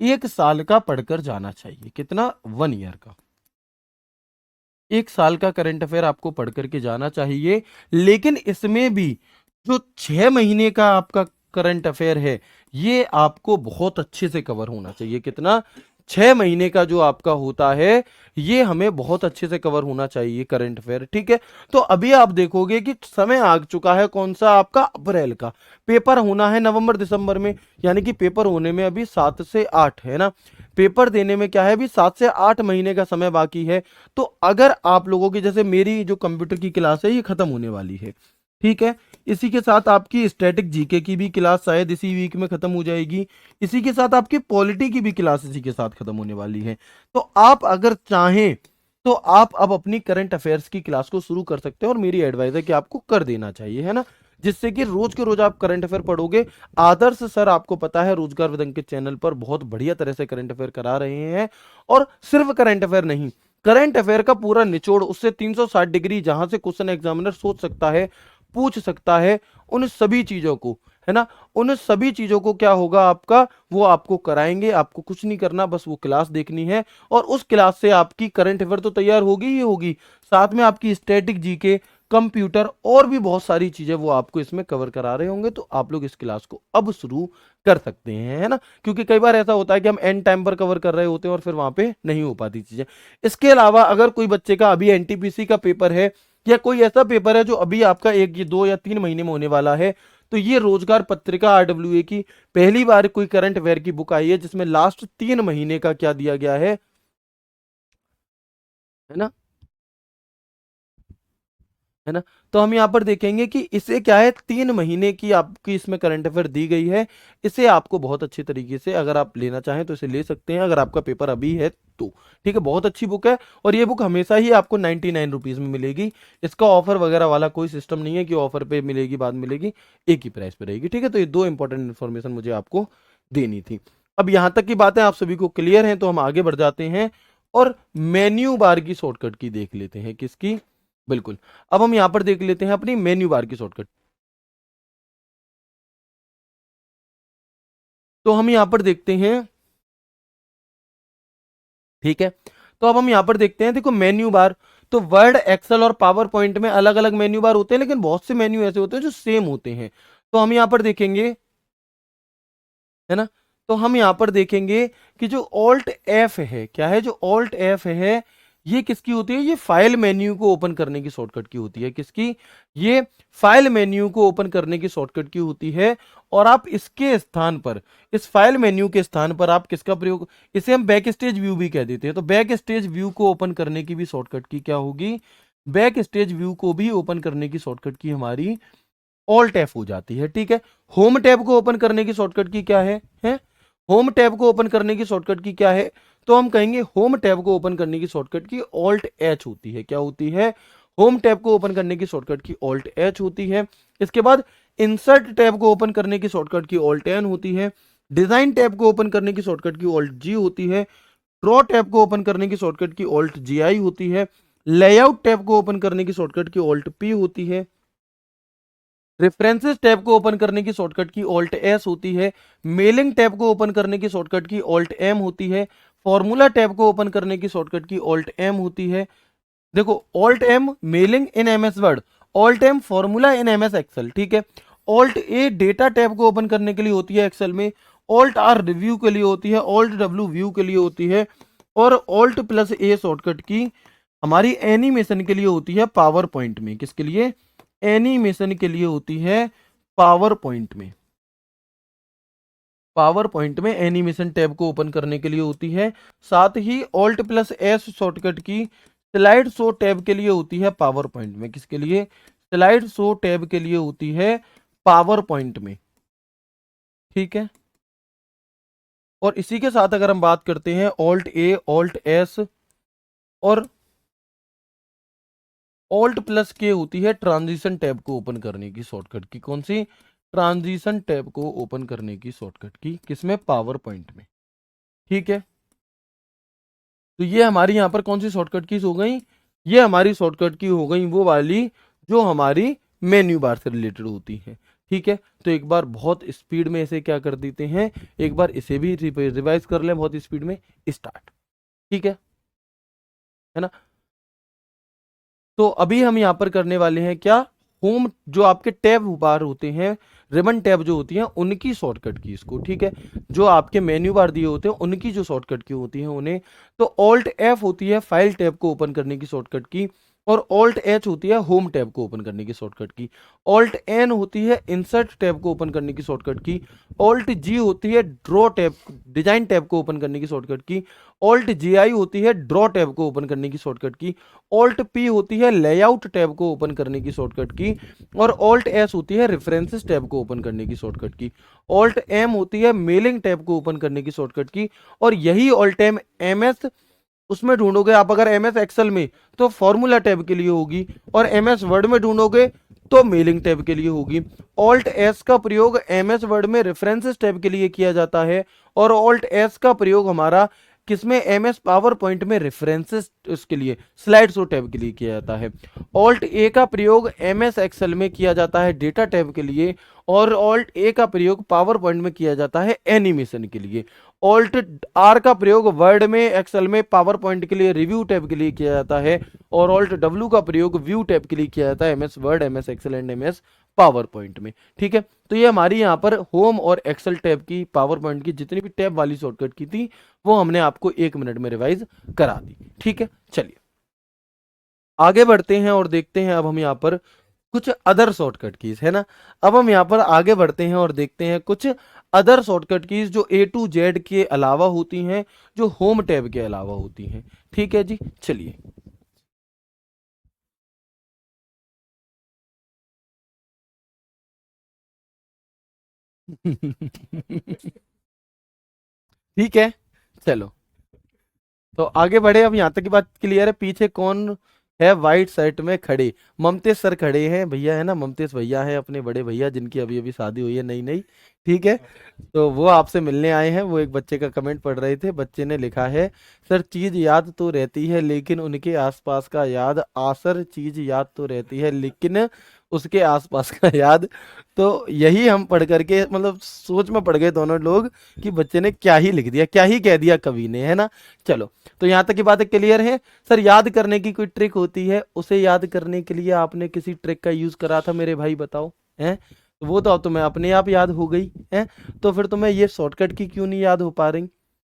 A: 1 साल का पढ़कर जाना चाहिए। कितना? 1 ईयर का। 1 साल का करंट अफेयर आपको पढ़ करके जाना चाहिए। लेकिन इसमें भी जो 6 महीने का आपका करंट अफेयर है, ये आपको बहुत अच्छे से कवर होना चाहिए। कितना? 6 महीने का जो आपका होता है, ये हमें बहुत अच्छे से कवर होना चाहिए करंट अफेयर, ठीक है। तो अभी आप देखोगे कि समय आ चुका है कौन सा आपका, अप्रैल का। पेपर होना है नवंबर दिसंबर में, यानी कि पेपर होने में अभी 7 से 8 है ना। पेपर देने में क्या है, अभी 7 से 8 महीने का समय बाकी है। तो अगर आप लोगों की, जैसे मेरी जो कंप्यूटर की क्लास है ये खत्म होने वाली है, ठीक है। इसी के साथ आपकी स्टैटिक जीके की भी क्लास शायद इसी वीक में खत्म हो जाएगी। इसी के साथ आपकी पॉलिटी की भी क्लास इसी के साथ खत्म होने वाली है। तो आप अगर चाहें तो आप अब अपनी करंट अफेयर्स की क्लास को शुरू कर सकते हैं, और मेरी एडवाइस है कि आपको कर देना चाहिए, है ना। जिससे कि रोज के रोज आप करंट अफेयर पढ़ोगे। आदर्श सर आपको पता है रोजगार विदंग के चैनल पर बहुत बढ़िया तरह से करंट अफेयर करा रहे हैं। और सिर्फ करंट अफेयर नहीं, करंट अफेयर का पूरा निचोड़, उससे 360 डिग्री जहां से क्वेश्चन एग्जामिनर सोच सकता है, पूछ सकता है, उन सभी चीजों को, है ना, उन सभी चीजों को क्या होगा आपका, वो आपको कराएंगे। आपको कुछ नहीं करना, बस वो क्लास देखनी है, और उस क्लास से आपकी करंट अफेयर तो तैयार होगी ही होगी, साथ में आपकी स्टैटिक जीके, कंप्यूटर और भी बहुत सारी चीजें वो आपको इसमें कवर करा रहे होंगे। तो आप लोग इस क्लास को अब शुरू कर सकते हैं, है ना। क्योंकि कई बार ऐसा होता है कि हम एंड टाइम पर कवर कर रहे होते हैं और फिर वहां पे नहीं हो पाती चीजें। इसके अलावा अगर कोई बच्चे का अभी एनटीपीसी का पेपर है, या कोई ऐसा पेपर है जो अभी आपका 1 2 या 3 महीने में होने वाला है, तो ये रोजगार पत्रिका आरडब्ल्यूए की पहली बार कोई करंट अफेयर की बुक आई है जिसमें लास्ट 3 महीने का क्या दिया गया है ना, है ना। तो हम यहाँ पर देखेंगे कि इसे क्या है, 3 महीने की आपकी इसमें करंट अफेयर दी गई है। इसे आपको बहुत अच्छी तरीके से अगर आप लेना चाहें तो इसे ले सकते हैं, अगर आपका पेपर अभी है तो, ठीक है। बहुत अच्छी बुक है, और ये बुक हमेशा ही आपको 99 रुपीज में मिलेगी। इसका ऑफर वगैरह वाला कोई सिस्टम नहीं है कि ऑफर पे मिलेगी बाद में मिलेगी, एक ही प्राइस पे रहेगी, ठीक है। तो ये दो इंपॉर्टेंट इन्फॉर्मेशन मुझे आपको देनी थी। अब यहाँ तक की बातें आप सभी को क्लियर हैं, तो हम आगे बढ़ जाते हैं और मेन्यू बार की शॉर्टकट की देख लेते हैं। किसकी? बिल्कुल। अब हम यहां पर देख लेते हैं अपनी मेन्यू बार की शॉर्टकट। तो हम यहां पर देखते हैं, ठीक है। तो अब हम यहां पर देखते हैं, देखो मेन्यू बार, तो वर्ड, एक्सेल और पावर पॉइंट में अलग अलग मेन्यू बार होते हैं, लेकिन बहुत से मेन्यू ऐसे होते हैं जो सेम होते हैं। तो हम यहां पर देखेंगे, है ना। तो हम यहां पर देखेंगे कि जो ऑल्ट एफ है, क्या है, जो ऑल्ट एफ है, ये किसकी होती है, ये फाइल मेन्यू को ओपन करने की शॉर्टकट की होती है। किसकी? ये फाइल मेन्यू को ओपन करने की शॉर्टकट की होती है। और आप इसके स्थान पर, इस फाइल मेन्यू के स्थान पर आप किसका प्रयोग, इसे हम बैक स्टेज व्यू भी कह देते हैं। तो बैक स्टेज व्यू को ओपन करने की भी शॉर्टकट की क्या होगी, बैक स्टेज व्यू को भी ओपन करने की शॉर्टकट की हमारी ऑल टैब हो जाती है, ठीक है। होम टैब को ओपन करने की शॉर्टकट की क्या है? होम टैब को ओपन करने की शॉर्टकट की क्या है? तो हम कहेंगे होम टैब को ओपन करने की शॉर्टकट की ऑल्ट एच होती है। क्या होती है? होम टैब को ओपन करने की शॉर्टकट की ऑल्ट एच होती है। इसके बाद इंसर्ट टैब को ओपन करने की शॉर्टकट की ऑल्ट एन होती है। डिजाइन टैब को ओपन करने की शॉर्टकट की ऑल्ट जी होती है। ड्रॉ टैब को ओपन करने की शॉर्टकट की ऑल्ट जी आई होती है। लेआउट टैब को ओपन करने की शॉर्टकट की ऑल्ट पी होती है। रेफरेंसेस टैब को ओपन करने की शॉर्टकट की ऑल्ट एस होती है। मेलिंग टैब को ओपन करने की शॉर्टकट की ऑल्ट एम होती है। फॉर्मूला टैब को ओपन करने की शॉर्टकट की ऑल्ट एम होती है। देखो, alt M mailing in MS Word, alt M formula in MS Excel, ठीक है। ऑल्ट ए डेटा टैब को ओपन करने के लिए होती है एक्सेल में। ऑल्ट आर रिव्यू के लिए होती है। ऑल्ट डब्ल्यू व्यू के लिए होती है। और ऑल्ट प्लस ए शॉर्टकट की हमारी एनिमेशन के लिए होती है पावर पॉइंट में। किसके लिए? एनिमेशन के लिए होती है पावर पॉइंट में। पावर पॉइंट में एनिमेशन टैब को ओपन करने के लिए होती है। साथ ही ऑल्ट प्लस एस शॉर्टकट की स्लाइड शो टैब के लिए होती है पावर पॉइंट में। किसके लिए? स्लाइड शो टैब के लिए होती है पावर पॉइंट में, ठीक है। और इसी के साथ अगर हम बात करते हैं ऑल्ट ए, ऑल्ट एस और ऑल्ट प्लस के होती है ट्रांजिशन टैब को ओपन करने की शॉर्टकट की। कौन सी? ट्रांजिशन टैब को ओपन करने की शॉर्टकट की। किसमें? पावर पॉइंट में। ठीक है, तो ये हमारी यहाँ पर कौन सी शॉर्टकट कीज हो गई? ये हमारी शॉर्टकट की हो गई वो वाली जो हमारी मेन्यू बार से रिलेटेड होती है। ठीक है, तो एक बार बहुत स्पीड में इसे क्या कर देते हैं, एक बार इसे भी रिवाइज कर लें बहुत स्पीड में। स्टार्ट। ठीक है ना? तो अभी हम यहाँ पर करने वाले हैं क्या, होम जो आपके टैब बार होते हैं, रिबन टैब जो होती हैं उनकी शॉर्टकट की इसको। ठीक है, जो आपके मेन्यू बार दिए होते हैं उनकी जो शॉर्टकट की होती हैं उन्हें, तो ऑल्ट एफ होती है फाइल टैब को ओपन करने की शॉर्टकट की, और ऑल्ट एच होती है होम टैब को ओपन करने की शॉर्टकट की, ऑल्ट एन होती है इंसर्ट टैब को ओपन करने की शॉर्टकट की, ऑल्ट जी होती है ड्रॉ टैब डिजाइन टैब को ओपन करने की शॉर्टकट की, ऑल्ट जी आई होती है ड्रॉ टैब को ओपन करने की शॉर्टकट की, ऑल्ट पी होती है लेआउट टैब को ओपन करने की शॉर्टकट की, और ऑल्ट एस होती है रेफरेंसेस टैब को ओपन करने की शॉर्टकट की, ऑल्ट एम होती है मेलिंग टैब को ओपन करने की शॉर्टकट की, और यही ऑल्ट एम एम एस उसमें ढूंढोगे आप अगर एम एस एक्सेल में तो फॉर्मूला टैब के लिए होगी, और एम एस वर्ड में ढूंढोगे तो मेलिंग टैब के लिए होगी। ऑल्ट एस का प्रयोग एम एस वर्ड में रेफरेंसेस टैब के लिए किया जाता है, और ऑल्ट एस का प्रयोग हमारा किसमें, एम एस पावर पॉइंट में रेफरेंसेस उसके लिए स्लाइड शो टैब के लिए किया जाता है। ऑल्ट ए का प्रयोग एम एस एक्सेल में किया जाता है डेटा टैब के लिए, और ऑल्ट ए का प्रयोग पावर पॉइंट में किया जाता है एनिमेशन के लिए। ऑल्ट आर का प्रयोग वर्ड में एक्सेल में पावर पॉइंट के लिए रिव्यू टैब के लिए किया जाता है, और ऑल्ट डब्ल्यू का प्रयोग व्यू टैब के लिए किया जाता है MS Word, MS Excel and MS PowerPoint में। ठीक है, तो ये हमारी यहाँ पर होम और एक्सेल टैब की, पावर पॉइंट की जितनी भी टैब वाली शॉर्टकट की थी वो हमने आपको 1 मिनट में रिवाइज करा दी। ठीक है, चलिए आगे बढ़ते हैं और देखते हैं अब हम यहाँ पर कुछ अदर शॉर्टकट कीज, है ना। अब हम यहाँ पर आगे बढ़ते हैं और देखते हैं कुछ अदर शॉर्टकट कीज जो ए टू जेड के अलावा होती हैं, जो होम टैब के अलावा होती हैं। ठीक है जी, चलिए ठीक है, चलो तो आगे बढ़े। अब यहाँ तक की बात क्लियर है। पीछे कौन है व्हाइट शर्ट में खड़े? ममतेज सर खड़े हैं भैया, है ना। ममतेज भैया हैं अपने बड़े भैया जिनकी अभी अभी शादी हुई है नई नई। ठीक है, तो वो आपसे मिलने आए हैं। वो एक बच्चे का कमेंट पढ़ रहे थे। बच्चे ने लिखा है, सर चीज याद तो रहती है लेकिन उनके आसपास का याद, आसर चीज याद तो रहती है लेकिन उसके आसपास का याद। तो यही हम पढ़ करके मतलब सोच में पड़ गए दोनों लोग कि बच्चे ने क्या ही लिख दिया, क्या ही कह दिया कवि ने, है ना। चलो, तो यहाँ तक की बातें क्लियर है। सर याद करने की कोई ट्रिक होती है, उसे याद करने के लिए आपने किसी ट्रिक का यूज करा था मेरे भाई, बताओ। हैं तो वो तो अब तुम्हें अपने आप याद हो गई है, तो फिर तुम्हें ये शॉर्टकट की क्यों नहीं याद हो पा रही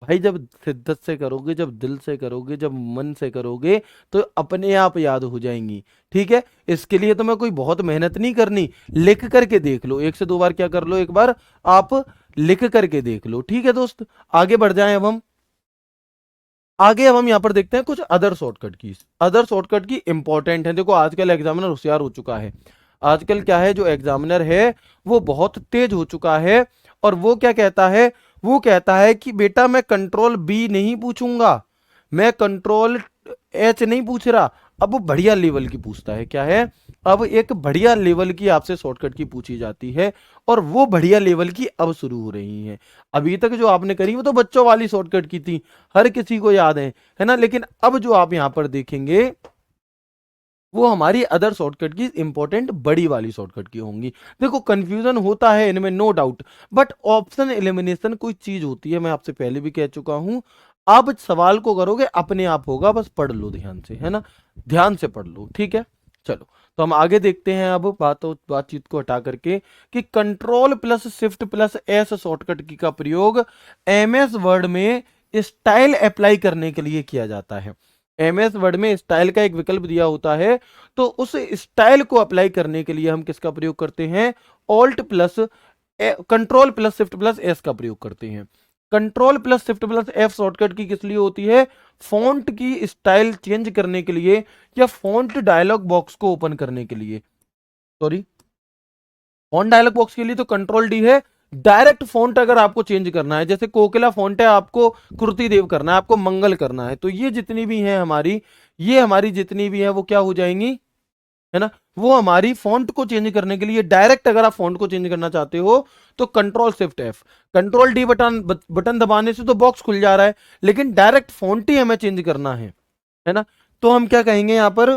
A: भाई? जब शिद्दत से करोगे, जब दिल से करोगे, जब मन से करोगे तो अपने आप याद हो जाएंगी। ठीक है, इसके लिए तुम्हें कोई बहुत मेहनत नहीं करनी, लिख करके देख लो, 1 से 2 बार क्या कर लो, एक बार आप लिख करके देख लो। ठीक है दोस्त, आगे बढ़ जाएं अब हम। आगे अब हम यहाँ पर देखते हैं कुछ अदर शॉर्टकट की। अदर शॉर्टकट की इंपॉर्टेंट है। देखो आजकल एग्जामिनर होशियार हो चुका है। आजकल क्या है, जो एग्जामिनर है वो बहुत तेज हो चुका है, और वो क्या कहता है, वो कहता है कि बेटा मैं कंट्रोल बी नहीं पूछूंगा, मैं कंट्रोल एच नहीं पूछ रहा। अब वो बढ़िया लेवल की पूछता है। क्या है, अब एक बढ़िया लेवल की आपसे शॉर्टकट की पूछी जाती है, और वो बढ़िया लेवल की अब शुरू हो रही है। अभी तक जो आपने करी वो तो बच्चों वाली शॉर्टकट की थी, हर किसी को याद है ना। लेकिन अब जो आप यहां पर देखेंगे वो हमारी अदर शॉर्टकट की इंपॉर्टेंट बड़ी वाली शॉर्टकट की होंगी। देखो कंफ्यूजन होता है इनमें, no doubt, but option elimination कोई चीज होती है, मैं आपसे पहले भी कह चुका हूं। आप सवाल को करोगे अपने आप होगा, बस पढ़ लो ध्यान से, है ना, ध्यान से पढ़ लो। ठीक है, चलो तो हम आगे देखते हैं अब बातचीत को हटा करके कि control plus shift plus S shortcut की का प्रयोग एमएस वर्ड में स्टाइल अप्लाई करने के लिए किया जाता है। एमएस वर्ड में स्टाइल का एक विकल्प दिया होता है, तो उस स्टाइल को अप्लाई करने के लिए हम किसका प्रयोग करते हैं, alt plus control plus shift plus S का प्रयोग करते हैं। Control plus shift plus F shortcut की किस लिए होती है, फॉन्ट की स्टाइल चेंज करने के लिए, या फॉन्ट डायलॉग बॉक्स को ओपन करने के लिए। सॉरी, फॉन्ट डायलॉग बॉक्स के लिए तो कंट्रोल डी है, डायरेक्ट फॉन्ट अगर आपको चेंज करना है, जैसे कोकिला फॉन्ट है, आपको कुर्ती देव करना है, आपको मंगल करना है, तो ये जितनी भी है हमारी, ये हमारी जितनी भी है वो क्या हो जाएंगी, है ना, वो हमारी फॉन्ट को चेंज करने के लिए डायरेक्ट अगर आप फॉन्ट को चेंज करना चाहते हो तो control shift F, control D button दबाने से तो बॉक्स खुल जा रहा है, लेकिन डायरेक्ट फॉन्ट ही हमें चेंज करना है ना, तो हम क्या कहेंगे यहां पर,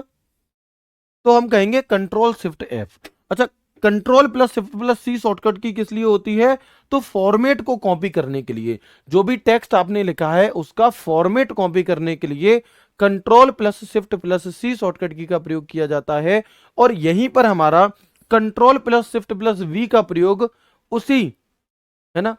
A: तो हम कहेंगे कंट्रोल शिफ्ट एफ। अच्छा, कंट्रोल प्लस शिफ्ट प्लस सी शॉर्टकट की किस लिए होती है, तो फॉर्मेट को कॉपी करने के लिए, जो भी टेक्स्ट आपने लिखा है उसका फॉर्मेट कॉपी करने के लिए कंट्रोल प्लस शिफ्ट प्लस सी शॉर्टकट की का प्रयोग किया जाता है। और यहीं पर हमारा control plus shift plus V का प्रयोग उसी, है ना,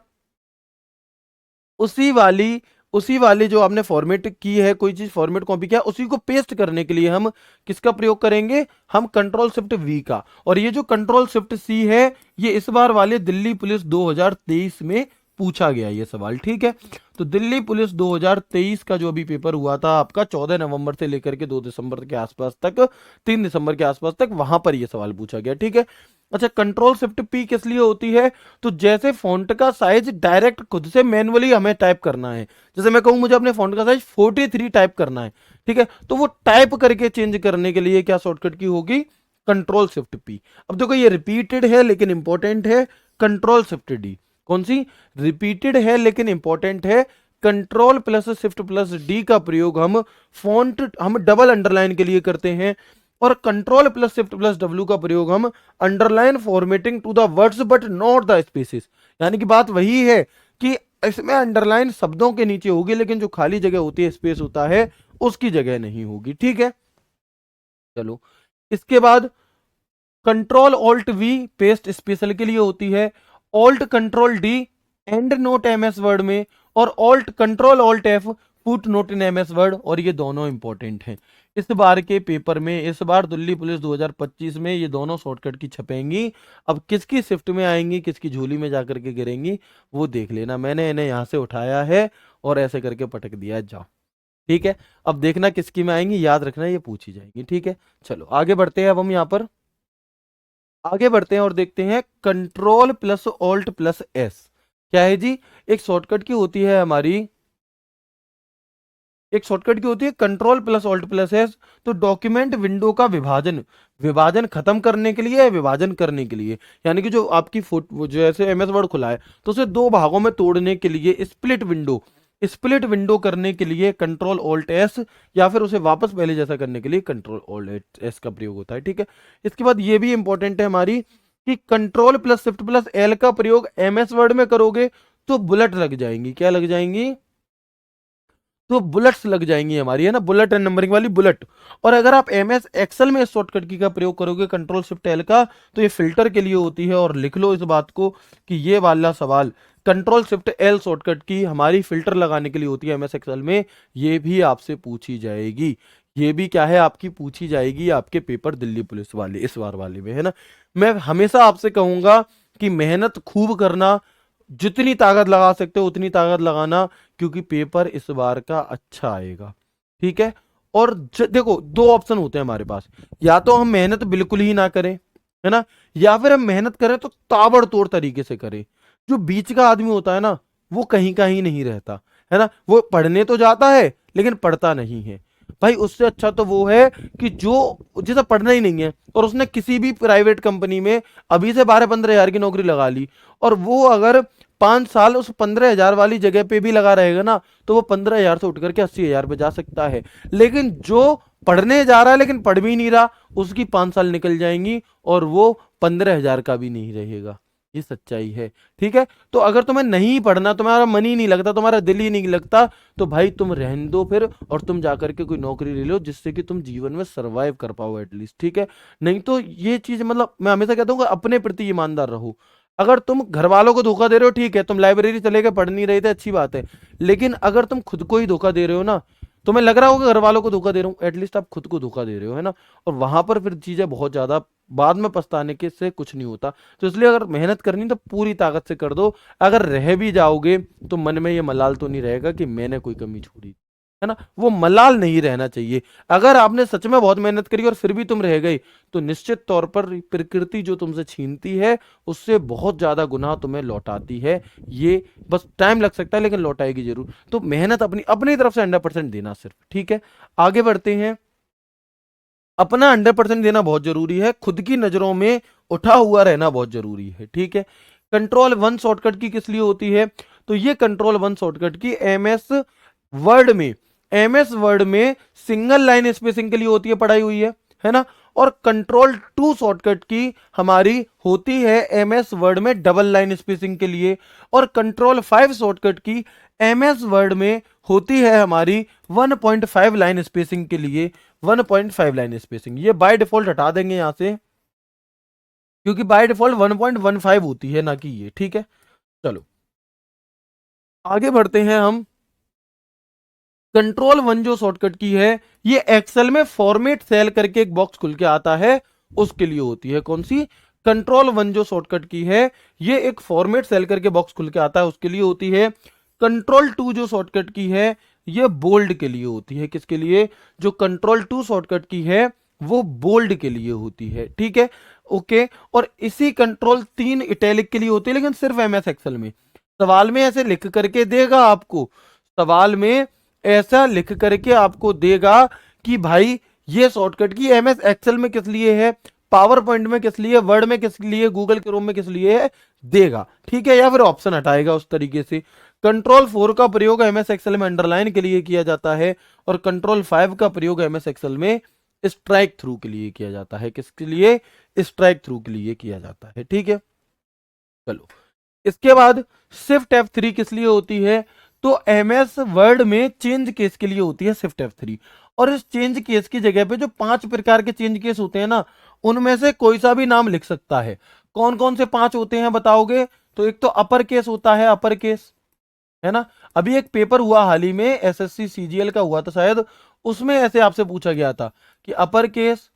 A: उसी वाली उसी वाली जो आपने फॉर्मेट की है, कोई चीज फॉर्मेट कॉपी किया, उसी को पेस्ट करने के लिए हम किसका प्रयोग करेंगे, हम कंट्रोल शिफ्ट वी का। और ये जो कंट्रोल शिफ्ट सी है, ये इस बार वाले दिल्ली पुलिस 2023 में पूछा गया ये सवाल, ठीक है। तो दिल्ली पुलिस 2023 का जो भी पेपर हुआ था आपका 14 नवंबर से लेकर के 2 दिसंबर के आसपास तक, 3 दिसंबर के आसपास तक, वहां पर ये सवाल पूछा गया, ठीक है। अच्छा, कंट्रोल शिफ्ट पी किस लिए होती है, तो जैसे फॉन्ट का साइज डायरेक्ट खुद से मैनुअली हमें टाइप करना है, जैसे मैं कहूं मुझे अपने फॉन्ट का साइज 43 टाइप करना है, ठीक है, तो वो टाइप करके चेंज करने के लिए क्या शॉर्टकट की होगी, कंट्रोल शिफ्ट पी। अब देखो ये रिपीटेड है लेकिन इंपॉर्टेंट है, कंट्रोल शिफ्ट डी। कौन सी, रिपीटेड है लेकिन इंपॉर्टेंट है, control plus shift plus D का प्रयोग हम डबल अंडरलाइन के लिए करते हैं, और control plus shift plus W का प्रयोग हम underline formatting to the words but not the spaces. यानी कि बात वही है कि इसमें अंडरलाइन शब्दों के नीचे होगी, लेकिन जो खाली जगह होती है, स्पेस होता है, उसकी जगह नहीं होगी, ठीक है। चलो, इसके बाद control alt we paste special के लिए होती है, alt control D and note MS word में, और alt control alt F foot note इन एमएस वर्ड, और ये दोनों इंपॉर्टेंट हैं इस बार के पेपर में। इस बार दिल्ली पुलिस 2025 में ये दोनों शॉर्टकट की छपेंगी। अब किसकी शिफ्ट में आएंगी, किसकी झोली में जाकर के गिरेंगी, वो देख लेना। मैंने इन्हें यहां से उठाया है और ऐसे करके पटक दिया है, जाओ, ठीक है। अब देखना किसकी में आएंगी, याद रखना ये पूछी जाएंगी, ठीक है। चलो आगे बढ़ते हैं, अब हम यहाँ पर आगे बढ़ते हैं और देखते हैं control plus alt plus S क्या है जी। एक शॉर्टकट की होती है हमारी, एक शॉर्टकट की होती है control plus alt plus S. तो डॉक्यूमेंट विंडो का विभाजन, विभाजन खत्म करने के लिए, विभाजन करने के लिए, यानी कि जो आपकी फोटो जैसे एमएस वर्ड खुला है तो उसे दो भागों में तोड़ने के लिए, स्प्लिट विंडो, स्प्लिट विंडो करने के लिए कंट्रोल ऑल्ट एस, या फिर उसे वापस पहले जैसा करने के लिए कंट्रोल ऑल्ट एस का प्रयोग होता है, ठीक है। इसके बाद ये भी इंपॉर्टेंट है हमारी कि control plus shift plus L का प्रयोग एमएस वर्ड में करोगे तो बुलेट लग जाएंगी, क्या लग जाएंगी, तो बुलेट्स लग जाएंगी हमारी, है ना, बुलेट एंड नंबरिंग वाली बुलेट। और अगर आप एमएस एक्सेल में इस शॉर्टकट की का प्रयोग करोगे कंट्रोल शिफ्ट एल का, तो ये फिल्टर के लिए होती है। और लिख लो इस बात को कि ये वाला सवाल कंट्रोल शिफ्ट एल शॉर्टकट की हमारी फिल्टर लगाने के लिए होती है एमएस एक्सेल में, ये भी आपसे पूछी जाएगी। ये भी क्या है, आपकी पूछी जाएगी आपके पेपर दिल्ली पुलिस वाले इस बार वाले में, है ना। मैं हमेशा आपसे कहूंगा कि मेहनत खूब करना, जितनी ताकत लगा सकते हो उतनी ताकत लगाना, क्योंकि पेपर इस बार का अच्छा आएगा, ठीक है। और देखो दो ऑप्शन होते हैं हमारे पास, या तो हम मेहनत बिल्कुल ही ना करें, है ना, या फिर हम मेहनत करें तो ताबड़तोड़ तरीके से करें। जो बीच का आदमी होता है ना, वो कहीं का ही नहीं रहता, है ना, वो पढ़ने तो जाता है लेकिन पढ़ता नहीं है। भाई उससे अच्छा तो वो है कि जो जिसे पढ़ना ही नहीं है और उसने किसी भी प्राइवेट कंपनी में अभी से 12-15 हजार की नौकरी लगा ली, और वो अगर 5 साल उस 15 हजार वाली जगह पे भी लगा रहेगा ना, तो वो 15 हजार से उठ करके 80 हजार पे जा सकता है। लेकिन जो पढ़ने जा रहा है लेकिन पढ़ भी नहीं रहा, उसकी 5 साल निकल जाएंगी और वो 15 हजार का भी नहीं रहेगा। ये सच्चाई है, ठीक है। तो अगर तुम्हें नहीं पढ़ना, तुम्हारा मन ही नहीं लगता, तुम्हारा दिल ही नहीं लगता, तो भाई तुम रहने दो फिर, और तुम जाकर के कोई नौकरी ले लो जिससे कि तुम जीवन में सरवाइव कर पाओ एटलीस्ट, ठीक है। नहीं तो ये चीज, मतलब मैं हमेशा कहता हूँ अपने प्रति ईमानदार रहो। अगर तुम घर वालों को धोखा दे रहे हो, ठीक है, तुम लाइब्रेरी चले गए, पढ़ नहीं रहे थे, अच्छी बात है, लेकिन अगर तुम खुद को ही धोखा दे रहे हो ना, तुम्हें लग रहा होगा घर वालों को धोखा दे रहा हूँ, एटलीस्ट आप खुद को धोखा दे रहे हो, है ना। और वहां पर फिर चीजें बहुत ज्यादा बाद में पछताने के से कुछ नहीं होता। तो इसलिए अगर मेहनत करनी तो पूरी ताकत से कर दो। अगर रह भी जाओगे तो मन में ये मलाल तो नहीं रहेगा कि मैंने कोई कमी छोड़ी। है ना, वो मलाल नहीं रहना चाहिए। अगर आपने सच में बहुत मेहनत करी और फिर भी तुम रह गई, तो निश्चित तौर पर प्रकृति जो तुमसे छीनती है उससे बहुत ज्यादा गुना तुम्हें लौटाती है। ये बस टाइम लग सकता है लेकिन लौटाएगी जरूर। तो मेहनत अपनी अपनी तरफ से 100% देना सिर्फ, ठीक है। आगे बढ़ते हैं। अपना 100% देना बहुत जरूरी है, खुद की नजरों में उठा हुआ रहना बहुत जरूरी है, ठीक है। कंट्रोल वन शॉर्टकट की किस लिए होती है? तो ये कंट्रोल वन शॉर्टकट की वर्ड में एमएस वर्ड में सिंगल लाइन स्पेसिंग के लिए होती है, पढ़ाई हुई है ना। और कंट्रोल टू शॉर्टकट की हमारी होती है एमएस वर्ड में डबल लाइन स्पेसिंग के लिए। और कंट्रोल फाइव शॉर्टकट की एमएस वर्ड में होती है हमारी 1.5 लाइन स्पेसिंग के लिए। 1.5 लाइन स्पेसिंग ये बाय डिफॉल्ट हटा देंगे यहां से, क्योंकि बाय डिफॉल्ट 1.15 होती है ना कि ये, ठीक है। चलो आगे बढ़ते हैं हम। कंट्रोल वन जो शॉर्टकट की है, ये एक्सेल में फॉर्मेट सेल करके एक बॉक्स खुल के आता है, उसके लिए होती है। कौन सी? कंट्रोल वन जो शॉर्टकट की है, ये एक फॉर्मेट सेल करके बॉक्स खुल के आता है, उसके लिए होती है। कंट्रोल टू जो शॉर्टकट की है, ये बोल्ड के लिए होती है। किसके लिए? जो कंट्रोल टू शॉर्टकट की है वो बोल्ड के लिए होती है, ठीक है। ओके। और इसी कंट्रोल तीन इटैलिक के लिए होती है, लेकिन सिर्फ एमएस एक्सेल में। सवाल में ऐसे लिख करके देगा आपको, सवाल में ऐसा लिख करके आपको देगा कि भाई ये शॉर्टकट की एमएस एक्सेल में किस लिए है, पावर पॉइंट में किस लिए, वर्ड में किस लिए, गूगल क्रोम में किस लिए है, देगा, ठीक है। या फिर ऑप्शन हटाएगा उस तरीके से। कंट्रोल 4 का प्रयोग एमएस एक्सेल में अंडरलाइन के लिए किया जाता है, और कंट्रोल 5 का प्रयोग एमएस एक्सेल में स्ट्राइक थ्रू के लिए किया जाता है। किसके लिए? स्ट्राइक थ्रू के लिए किया जाता है, ठीक है। चलो इसके बाद शिफ्ट F3 किस लिए होती है? तो एमएस वर्ड में चेंज केस के लिए होती है शिफ्ट F3। और इस चेंज केस की जगह पे जो 5 प्रकार के चेंज केस होते हैं ना, उनमें से कोई सा भी नाम लिख सकता है। कौन कौन से 5 होते हैं बताओगे? तो एक तो अपर केस होता है, अपर केस, है ना। अभी एक पेपर हुआ हाल ही में, एसएससी सीजीएल का हुआ था शायद, उसमें ऐसे आपसे पूछा गया था कि अपर केस,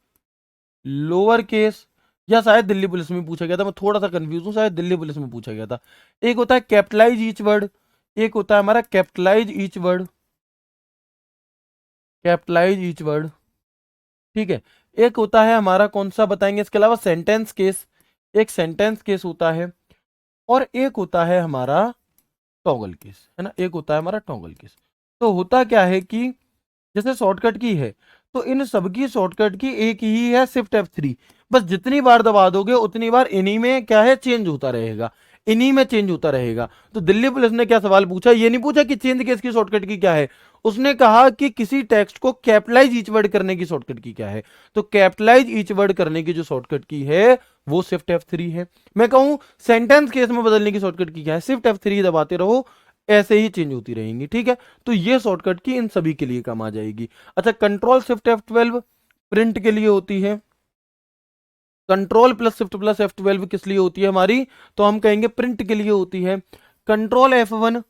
A: लोअर केस, या शायद दिल्ली पुलिस में पूछा गया था, मैं थोड़ा सा कंफ्यूज हूं, शायद दिल्ली पुलिस में पूछा गया था। एक होता है कैपिटलाइज ईच वर्ड, एक होता है हमारा capitalise each word, capitalise each word, ठीक है। एक होता है हमारा कौन सा बताएंगे इसके अलावा? सेंटेंस केस, एक सेंटेंस केस होता है। और एक होता है हमारा टॉगल केस, है ना, एक होता है हमारा टॉगल केस। तो होता क्या है कि जैसे शॉर्टकट की है, तो इन सबकी शॉर्टकट की एक ही है शिफ्ट F3। बस जितनी बार दबा दोगे उतनी बार इन्हीं में क्या है, चेंज होता रहेगा, इन्हीं में चेंज होता रहेगा। तो दिल्ली पुलिस ने क्या सवाल पूछा? ये नहीं पूछा कि चेंज केस की शॉर्टकट की क्या है, उसने कहा कि किसी टेक्स्ट को कैपिटलाइज ईच वर्ड करने की शॉर्टकट की क्या है। तो कैपिटलाइज ईच वर्ड करने की जो शॉर्टकट की है वो शिफ्ट F3 है। मैं कहूं सेंटेंस केस में बदलने की शॉर्टकट की क्या है? शिफ्ट F3 दबाते रहो, ऐसे ही चेंज होती रहेंगी, ठीक है। तो ये शॉर्टकट की इन सभी के लिए काम आ जाएगी। अच्छा, कंट्रोल शिफ्ट F12 प्रिंट के लिए होती है। Control plus shift plus F12 किस लिए होती है हमारी? तो हम कहेंगे प्रिंट के लिए होती है। Control F1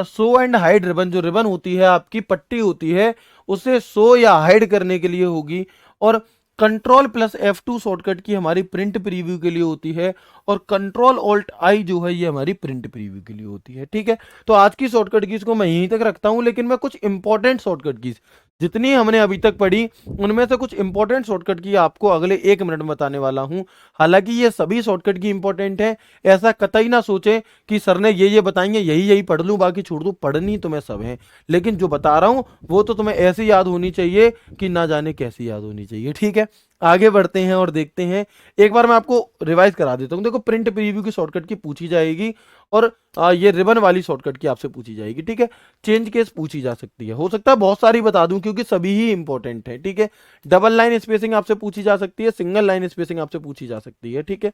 A: show and hide ribbon, जो रिबन होती है आपकी पट्टी होती है, उसे शो या हाइड करने के लिए होगी। और कंट्रोल प्लस F2 शॉर्टकट की हमारी प्रिंट प्रीव्यू के लिए होती है। और कंट्रोल ऑल्ट आई जो है ये हमारी प्रिंट प्रीव्यू के लिए होती है, ठीक है। तो आज की शॉर्टकट कीज को मैं यहीं तक रखता हूं, लेकिन मैं कुछ इंपॉर्टेंट शॉर्टकट कीज जितनी हमने अभी तक पढ़ी, उनमें से कुछ इंपॉर्टेंट शॉर्टकट की आपको अगले 1 मिनट में बताने वाला हूं। हालांकि ये सभी शॉर्टकट की इंपॉर्टेंट है, ऐसा कतई ना सोचे कि सर ने ये बताएंगे यही यही पढ़ लूं बाकी छोड़ दूं, पढ़नी तुम्हें सब है। लेकिन जो बता रहा हूं वो तो तुम्हें ऐसी याद होनी चाहिए कि ना जाने कैसी याद होनी चाहिए, ठीक है। आगे बढ़ते हैं और देखते हैं। एक बार मैं आपको रिवाइज करा देता हूं। देखो प्रिंट प्रीव्यू की शॉर्टकट की पूछी जाएगी, और ये रिबन वाली शॉर्टकट की आपसे पूछी जाएगी, ठीक है। चेंज केस पूछी जा सकती है, हो सकता है बहुत सारी बता दूं क्योंकि सभी ही इंपॉर्टेंट है, ठीक है। डबल लाइन स्पेसिंग आपसे पूछी जा सकती है, सिंगल लाइन स्पेसिंग आपसे पूछी जा सकती है, ठीक है।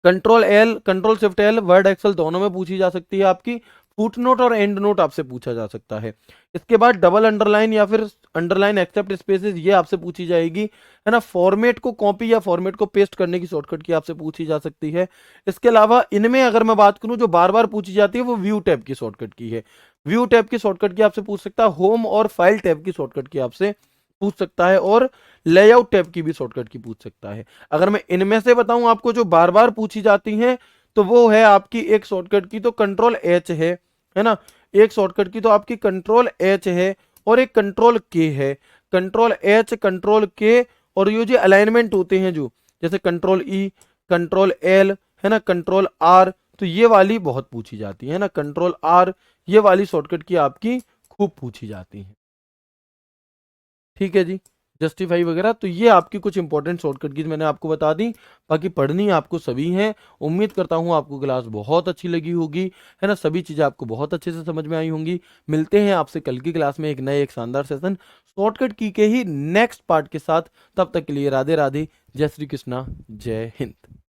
A: Control L, control shift L word Excel दोनों में पूछी जा सकती है आपकी। फुट नोट और एंड नोट आपसे पूछा जा सकता है। इसके बाद डबल अंडरलाइन या फिर अंडरलाइन एक्सेप्ट स्पेसेस, ये आपसे पूछी जाएगी, है ना। फॉर्मेट को कॉपी या फॉर्मेट को पेस्ट करने की शॉर्टकट की आपसे पूछी जा सकती है। इसके अलावा इनमें अगर मैं बात करूं जो बार बार पूछी जाती है वो व्यू टैब की शॉर्टकट की है। व्यू टैब की शॉर्टकट की आपसे पूछ सकता है। होम और फाइल टैब की शॉर्टकट की आपसे पूछ सकता है। और लेआउट टैब की भी शॉर्टकट की पूछ सकता है। अगर मैं इनमें से बताऊं आपको जो बार बार पूछी जाती हैं, तो वो है आपकी एक शॉर्टकट की तो कंट्रोल H है ना। एक शॉर्टकट की तो आपकी कंट्रोल एच है और एक कंट्रोल के है। कंट्रोल एच, कंट्रोल के, और ये जो अलाइनमेंट होते हैं जो, जैसे कंट्रोल ई, कंट्रोल एल, है ना, कंट्रोल आर, तो ये वाली बहुत पूछी जाती है ना, कंट्रोल आर, ये वाली शॉर्टकट की आपकी खूब पूछी जाती है। ठीक है जी, जस्टिफाई वगैरह, तो ये आपकी कुछ इंपॉर्टेंट शॉर्टकट की मैंने आपको बता दी। बाकी पढ़नी आपको सभी है। उम्मीद करता हूँ आपको क्लास बहुत अच्छी लगी होगी, है ना, सभी चीज़ें आपको बहुत अच्छे से समझ में आई होंगी। मिलते हैं आपसे कल की क्लास में एक नए, एक शानदार सेशन शॉर्टकट की के ही नेक्स्ट पार्ट के साथ। तब तक के लिए राधे राधे, जय श्री कृष्णा, जय हिंद।